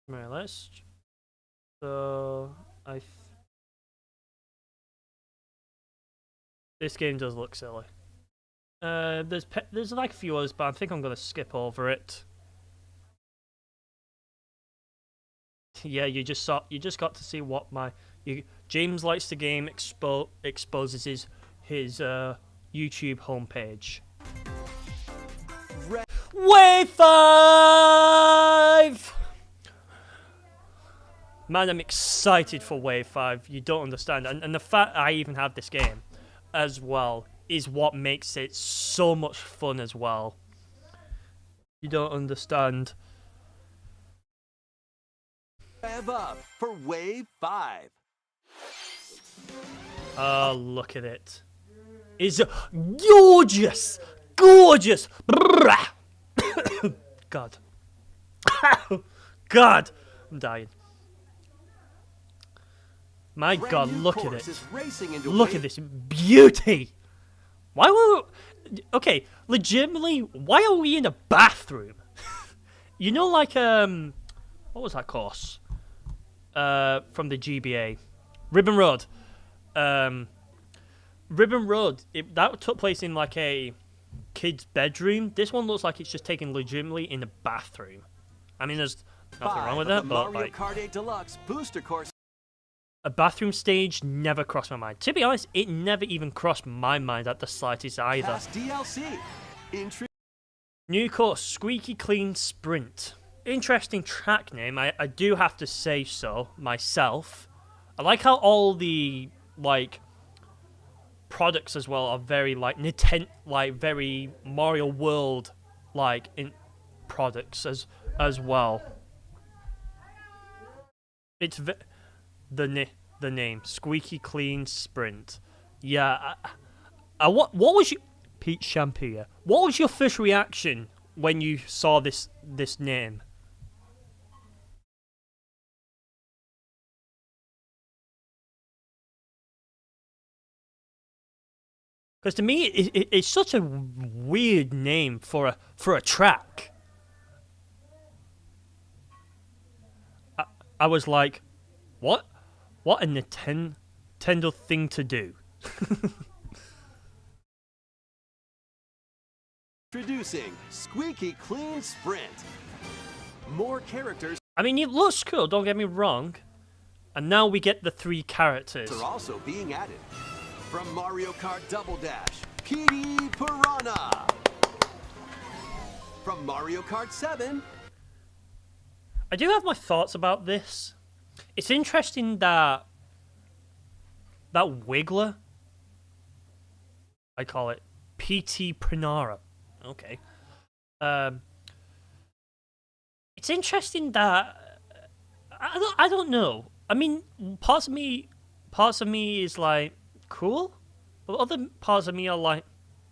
Right, let's... So... This game does look silly. There's like a few others, but I think I'm gonna skip over it. Yeah, you just got to see what James Likes to Game exposes his YouTube homepage. Wave 5! Man, I'm excited for Wave 5. You don't understand, and the fact I even have this game as well is what makes it so much fun as well. You don't understand. Rev up for Wave 5. Oh, look at it. It's gorgeous! Gorgeous! God. God! I'm dying. My God, look at it. Look at this beauty! Why were we... Okay, legitimately, why are we in a bathroom? You know, like, what was that course? From the GBA. Ribbon Road. Ribbon Road, that took place in, like, a kid's bedroom. This one looks like it's just taken legitimately in a bathroom. I mean, there's nothing wrong with that, but, like... Mario Kart 8 Deluxe Booster Course. A bathroom stage never crossed my mind. To be honest, it never even crossed my mind at the slightest either. Past DLC. New course, Squeaky Clean Sprint. Interesting track name, I do have to say so myself. I like how all the, like, products as well are very, like, Nintendo, like, very Mario World, like, in products as well. It's the name, Squeaky Clean Sprint. Yeah, what was your... Pete Shampoo, what was your first reaction when you saw this name? Because to me, it's such a weird name for a track. I was like, what? What a Nintendo thing to do. Introducing Squeaky Clean Sprint. More characters. I mean, it looks cool, don't get me wrong. And now we get the 3 characters. Are also being added. From Mario Kart Double Dash, Petey Piranha. From Mario Kart 7. I do have my thoughts about this. It's interesting that Wiggler, I call it P.T. Piranha. Okay. It's interesting that I don't know. I mean, parts of me is like cool, but other parts of me are like,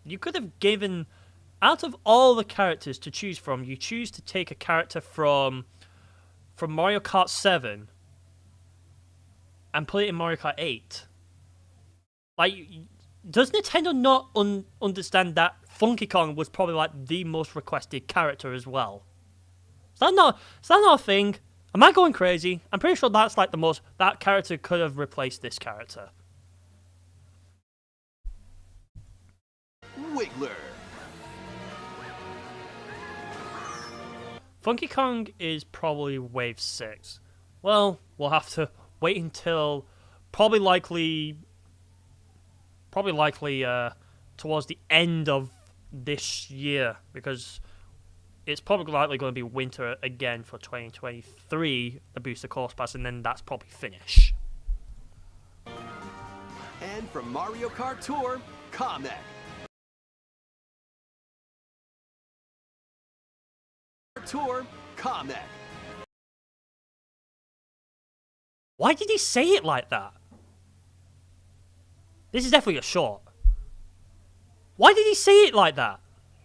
you could have given, out of all the characters to choose from, you choose to take a character from Mario Kart 7 and put it in Mario Kart 8. Like, does Nintendo not understand that Funky Kong was probably like the most requested character as well? Is that not a thing? Am I going crazy? I'm pretty sure that's like that character could have replaced this character. Wiggler. Funky Kong is probably Wave 6. Well, we'll have to wait until probably likely towards the end of this year, because it's probably likely going to be winter again for 2023, the booster course pass, and then that's probably finished. And from Mario Kart Tour, Kamek. Tour, Kamek. Why did he say it like that? This is definitely a short. Why did he say it like that?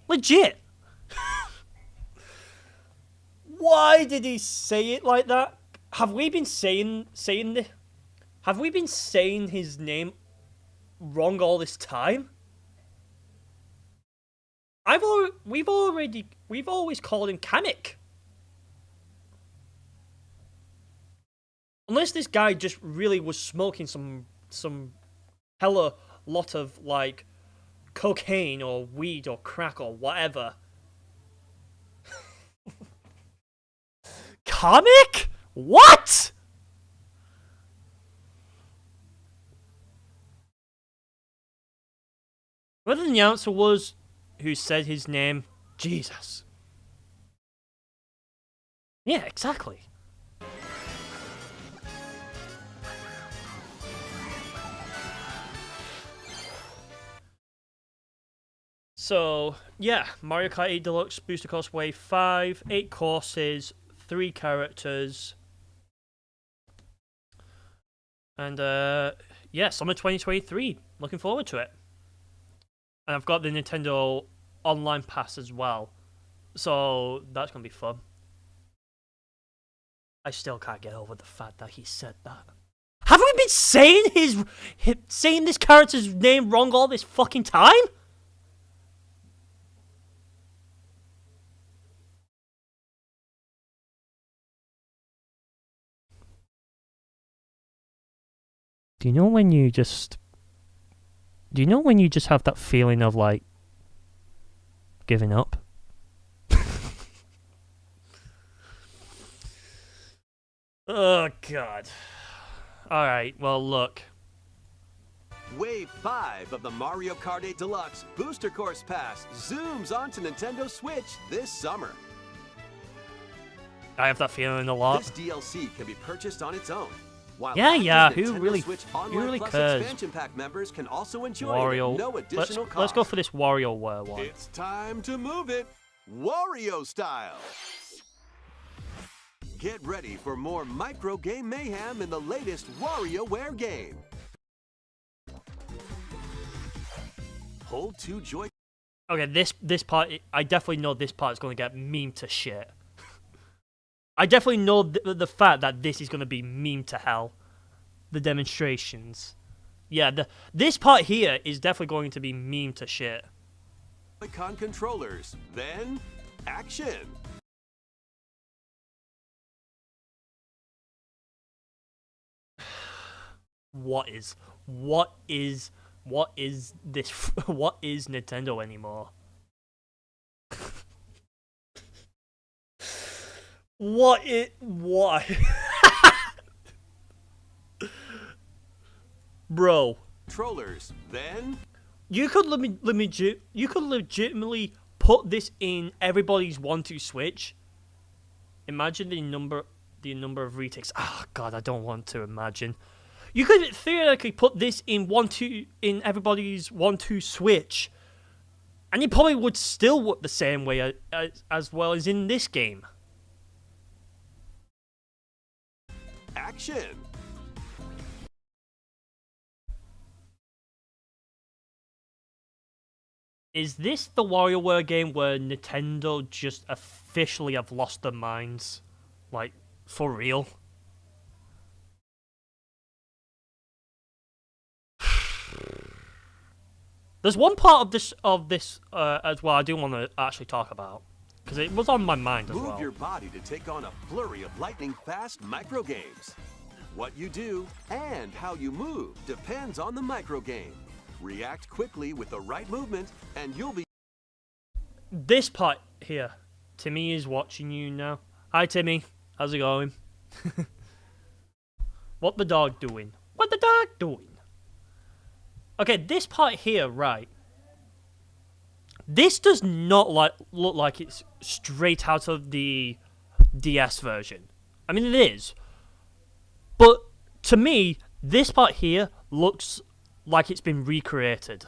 Legit. Why did he say it like that? Have we been saying this? Have we been saying his name wrong all this time? We've always called him Kamek. Unless this guy just really was smoking some hella lot of like cocaine or weed or crack or whatever. Kamek? What? Whether the announcer was who said his name, Jesus. Yeah, exactly. So, yeah, Mario Kart 8 Deluxe Booster Course Wave 5, 8 courses, 3 characters. And, yeah, summer 2023. Looking forward to it. And I've got the Nintendo Online Pass as well. So, that's going to be fun. I still can't get over the fact that he said that. Have we been saying saying this character's name wrong all this fucking time? Do you know when you just have that feeling of like giving up? Oh god. Alright, well look. Wave 5 of the Mario Kart 8 Deluxe Booster Course Pass zooms onto Nintendo Switch this summer. I have that feeling a lot. This DLC can be purchased on its own. While Yeah, who Nintendo really Switch who Online really Plus cares? expansion pack members can also enjoy Wario. it at no additional cost. Let's go for this WarioWare one. It's time to move it, Wario style. Get ready for more micro game mayhem in the latest WarioWare game. Hold 2 joy. Okay, this part, I definitely know this part is going to get meme to shit. I definitely know the fact that this is going to be meme to hell. The demonstrations. Yeah, this part here is definitely going to be meme to shit. Joy-Con controllers, then action. What is this? What is Nintendo anymore? What? Bro. Controllers, then You could legitimately put this in everybody's 1-2 Switch. Imagine the number of retakes. Oh god, I don't want to imagine. You could theoretically put this in everybody's 1-2 Switch, and it probably would still work the same way as well as in this game. action. Is this the WarioWare game where Nintendo just officially have lost their minds? Like, for real? There's one part of this as well I do want to actually talk about, because it was on my mind as well. Move your body to take on a flurry of lightning-fast microgames. What you do and how you move depends on the microgame. React quickly with the right movement, and you'll be... This part here, Timmy is watching you now. Hi Timmy, how's it going? What the dog doing? What the dog doing? Okay, this part here, right. This does not look like it's straight out of the DS version. I mean, it is. But to me, this part here looks like it's been recreated.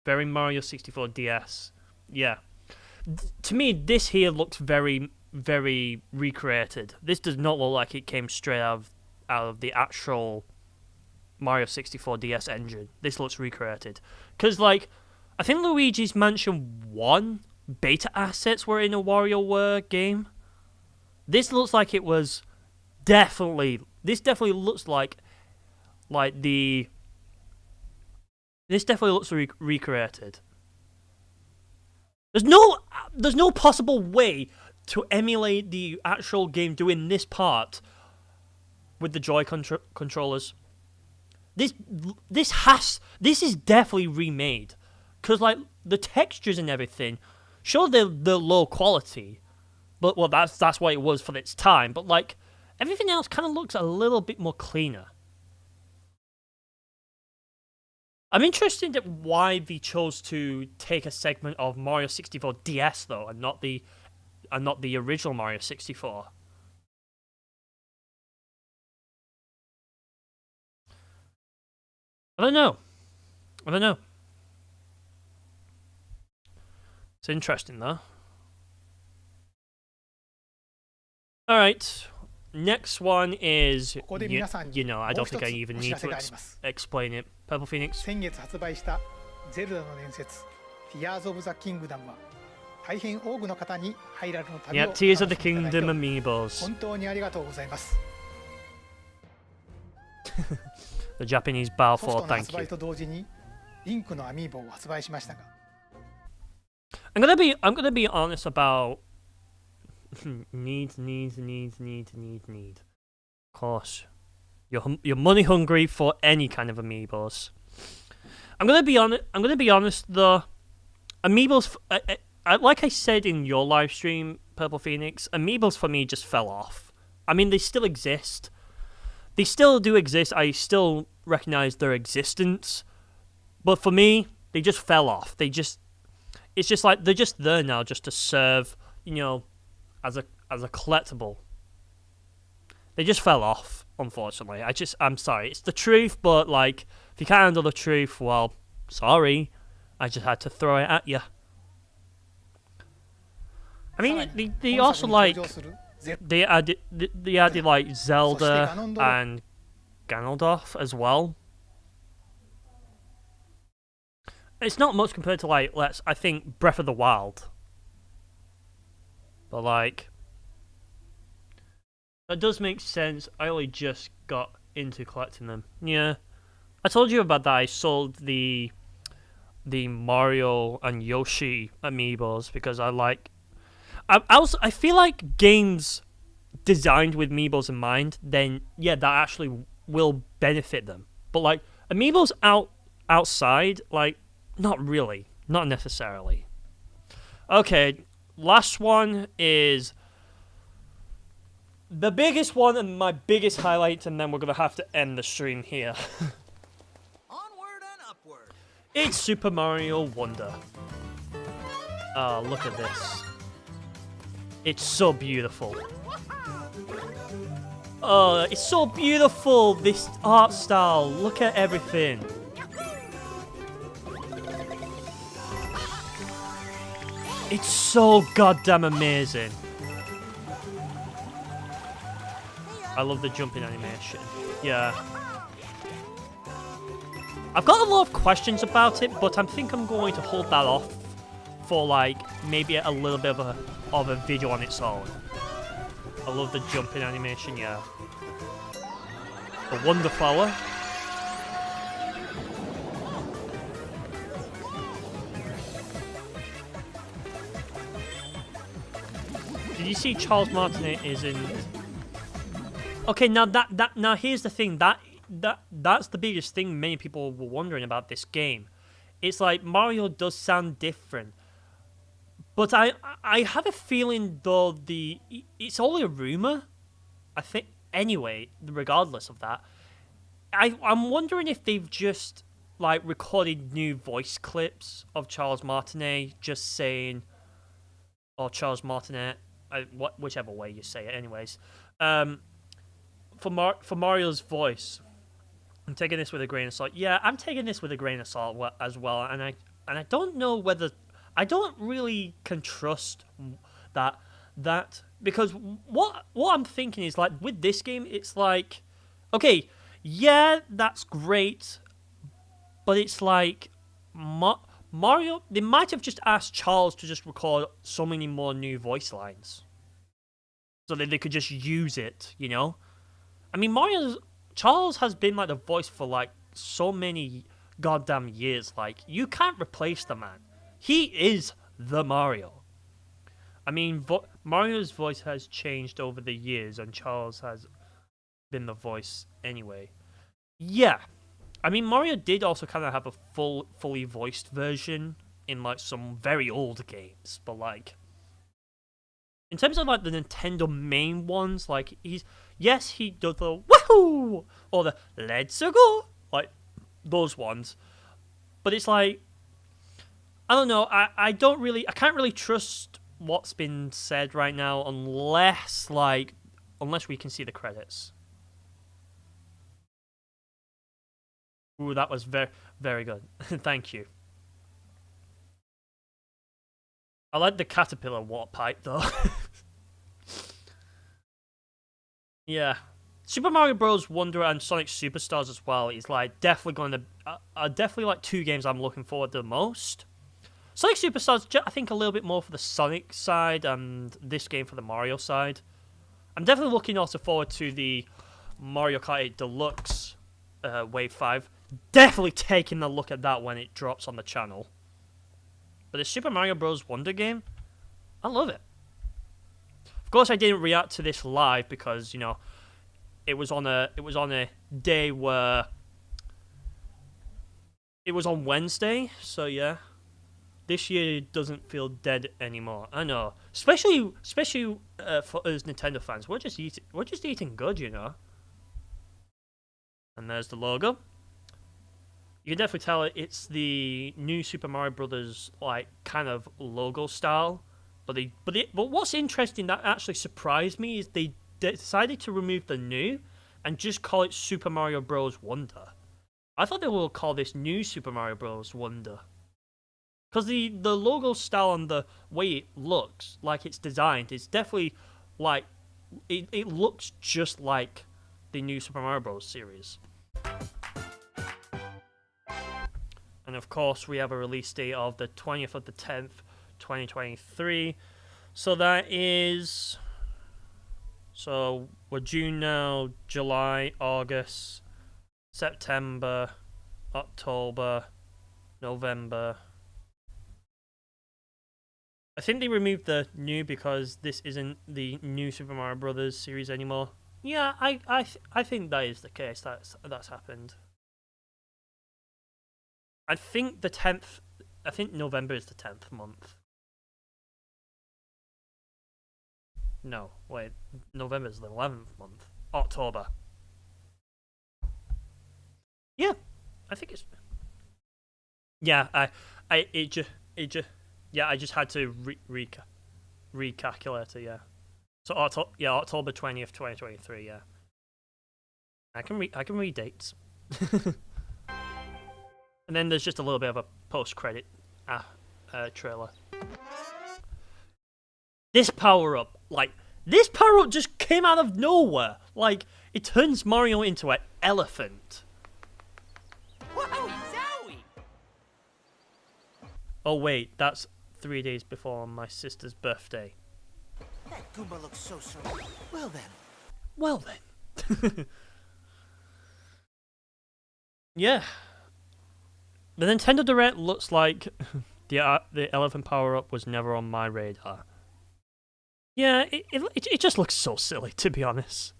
Very Mario 64 DS. Yeah. To me, this here looks very, very recreated. This does not look like it came straight out of the actual Mario 64 DS engine. This looks recreated. Because, like, I think Luigi's Mansion 1 beta assets were in a WarioWare game. This looks like it was definitely... This definitely looks like the... This definitely looks recreated. There's no possible way to emulate the actual game doing this part with the Joy controllers. This is definitely remade. Because, like, the textures and everything, sure, they're low quality, but, well, that's what it was for its time, but, like, everything else kind of looks a little bit more cleaner. I'm interested in why they chose to take a segment of Mario 64 DS, though, and not the original Mario 64. I don't know. It's interesting, though. Alright. Next one is... You know, I don't think I even need to explain it. Purple Phoenix. 先月発売したゼルダの伝説 Tears of the Kingdom は大変多くの方にハイラルの旅を Yeah, Tears of the Kingdom amiibos. 本当にありがとうございます。 The Japanese bow ソフ for トの thank 発売 you. と同時にリンクのアミーボを発売しましたが I'm gonna be honest about need. Of course, you're money hungry for any kind of amiibos. I'm gonna be honest though. Amiibos, like I said in your live stream, Purple Phoenix, amiibos for me just fell off. I mean, they still exist. They still do exist. I still recognize their existence, but for me, they just fell off. It's just like they're just there now, just to serve, you know, as a collectible. They just fell off, unfortunately. I'm sorry. It's the truth, but like, if you can't handle the truth, well, sorry. I just had to throw it at you. I mean, they also like they added like Zelda and Ganondorf as well. It's not much compared to like I think Breath of the Wild. But like that does make sense. I only just got into collecting them. Yeah. I told you about that. I sold the Mario and Yoshi amiibos because I feel like games designed with amiibos in mind, then yeah, that actually will benefit them. But like amiibos outside, like not really, not necessarily. Okay, last one is the biggest one and my biggest highlight, and then we're gonna have to end the stream here. Onward and upward. It's Super Mario Wonder. Oh, look at this. It's so beautiful. Oh, it's so beautiful, this art style. Look at everything. It's so goddamn amazing. I love the jumping animation. Yeah. I've got a lot of questions about it, but I think I'm going to hold that off for like maybe a little bit of a video on its own. I love the jumping animation, yeah. The Wonder Flower. Did you see Charles Martinet is in? Okay, now now here's the thing. That's the biggest thing many people were wondering about this game. It's like Mario does sound different, but I have a feeling though it's only a rumor. I anyway, regardless of that, I'm wondering if they've just like recorded new voice clips of Charles Martinet just saying, or Charles Martinet, whichever way you say it, anyways. For Mario's voice, I'm taking this with a grain of salt. Yeah, I'm taking this with a grain of salt as well, and I don't know whether I don't really can trust that because what I'm thinking is like with this game, it's like, okay, yeah, that's great, but it's like Mario. They might have just asked Charles to just record so many more new voice lines, so that they could just use it, you know. I mean, Charles has been like the voice for like so many goddamn years. Like, you can't replace the man. He is the Mario. I mean, Mario's voice has changed over the years, and Charles has been the voice anyway. Yeah. I mean, Mario did also kind of have a fully voiced version in like some very old games, but like in terms of like the Nintendo main ones, like he does the woohoo or the let's go, like those ones. But it's like, I don't know, I can't really trust what's been said right now unless we can see the credits. Ooh, that was very, very good. Thank you. I like the caterpillar water pipe though. Yeah. Super Mario Bros. Wonder and Sonic Superstars as well is like definitely going to are definitely like two games I'm looking forward to the most. Sonic Superstars, I think a little bit more for the Sonic side, and this game for the Mario side. I'm definitely looking also forward to the Mario Kart 8 Deluxe Wave 5. Definitely taking a look at that when it drops on the channel. But the Super Mario Bros. Wonder game, I love it. Of course, I didn't react to this live because, you know, it was on a day where it was on Wednesday, so yeah. This year doesn't feel dead anymore. I know, especially for us Nintendo fans. We're just eating good, you know. And there's the logo. You can definitely tell it's the new Super Mario Brothers like kind of logo style. But what's interesting that actually surprised me is they decided to remove the new and just call it Super Mario Bros. Wonder. I thought they would call this new Super Mario Bros. Wonder. Because the logo style and the way it looks, like it's designed, it's definitely like it looks just like the new Super Mario Bros. Series. And of course, we have a release date of the 20th of the 10th, 2023. So that is... So we're June now, July, August, September, October, November. I think they removed the new because this isn't the new Super Mario Brothers series anymore. Yeah, I think that is the case. That's happened. I think the 10th. I think November is the 10th month. No, wait. November is the 11th month. October. Yeah, I think it's. Yeah, I just had to recalculate it. Yeah, so October 20th, 2023. Yeah, I can read dates. And then there's just a little bit of a post-credit trailer. This power-up just came out of nowhere. Like, it turns Mario into an elephant. Wowie zowie! Oh wait, that's 3 days before my sister's birthday. That Goomba looks so Well then. Well then. Yeah. The Nintendo Direct looks like the elephant power-up was never on my radar. Yeah, it just looks so silly, to be honest.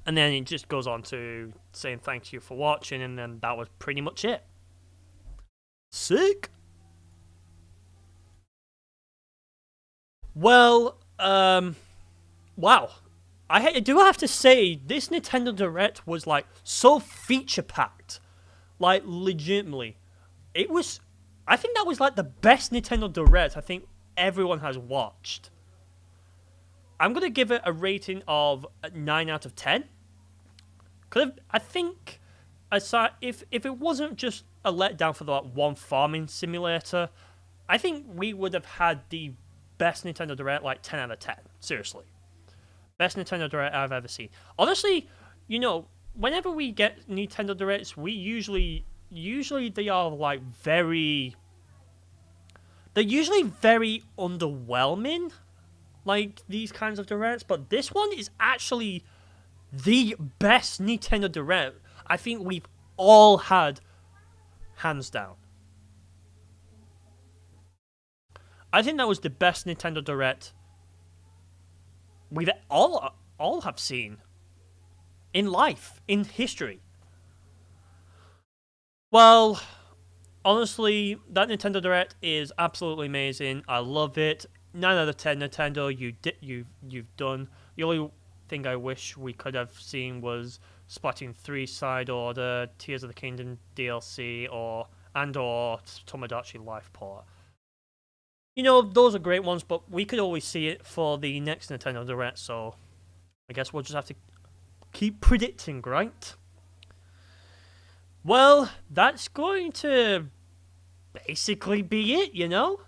And then it just goes on to saying thank you for watching, and then that was pretty much it. Sick. Well, wow. I do have to say, this Nintendo Direct was, like, so feature-packed. Like, legitimately. It was... I think that was, like, the best Nintendo Direct I think everyone has watched. I'm going to give it a rating of 9 out of 10. Because I think, aside, if it wasn't just a letdown for that one farming simulator, I think we would have had the best Nintendo Direct, like, 10 out of 10. Seriously. Best Nintendo Direct I've ever seen. Honestly, you know, whenever we get Nintendo Directs, we usually they are like they're usually very underwhelming, like these kinds of Directs, but this one is actually the best Nintendo Direct I think we've all had, hands down. I think that was the best Nintendo Direct we've all have seen in life, in history. Well, honestly, that Nintendo Direct is absolutely amazing. I love it. 9 out of 10, Nintendo. You've done. The only thing I wish we could have seen was Splatoon 3 Side Order, Tears of the Kingdom DLC, or Tomodachi Life Port. You know, those are great ones, but we could always see it for the next Nintendo Direct, so I guess we'll just have to keep predicting, right? Well, that's going to basically be it, you know?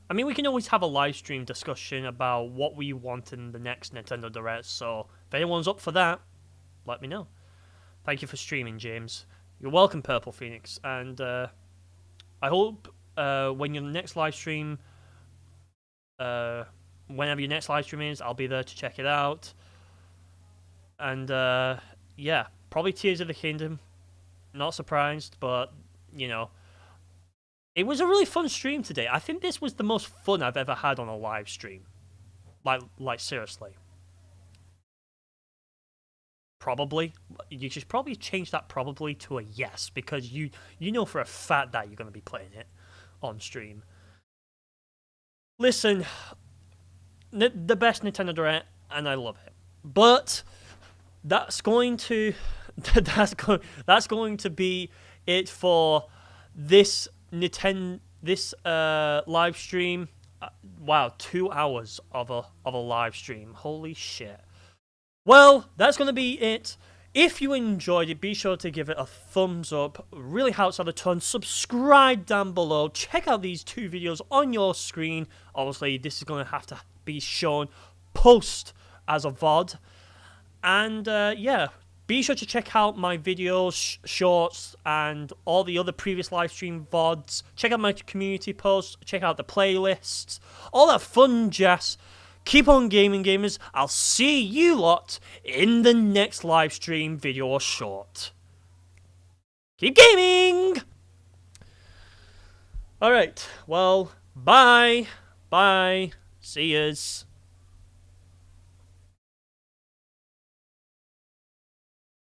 I mean, we can always have a live stream discussion about what we want in the next Nintendo Direct, so if anyone's up for that, let me know. Thank you for streaming, James. You're welcome, Purple Phoenix, and I hope when your next live stream, whenever your next live stream is, I'll be there to check it out. And yeah, probably Tears of the Kingdom. Not surprised, but you know, it was a really fun stream today. I think this was the most fun I've ever had on a live stream. Like seriously. Probably. You should probably change that probably to a yes, because you know for a fact that you're going to be playing it on stream. Listen, the best Nintendo Direct, and I love it. But that's going to be it for this live stream. Wow, 2 hours of a live stream. Holy shit. Well, that's going to be it. If you enjoyed it, be sure to give it a thumbs up. Really helps out a ton. Subscribe down below. Check out these 2 videos on your screen. Obviously, this is going to have to be shown post as a VOD. And yeah, be sure to check out my videos, shorts, and all the other previous live stream VODs. Check out my community posts. Check out the playlists. All that fun jazz. Keep on gaming, gamers. I'll see you lot in the next live stream, video, or short. Keep gaming! Alright, well, bye. Bye. See yous.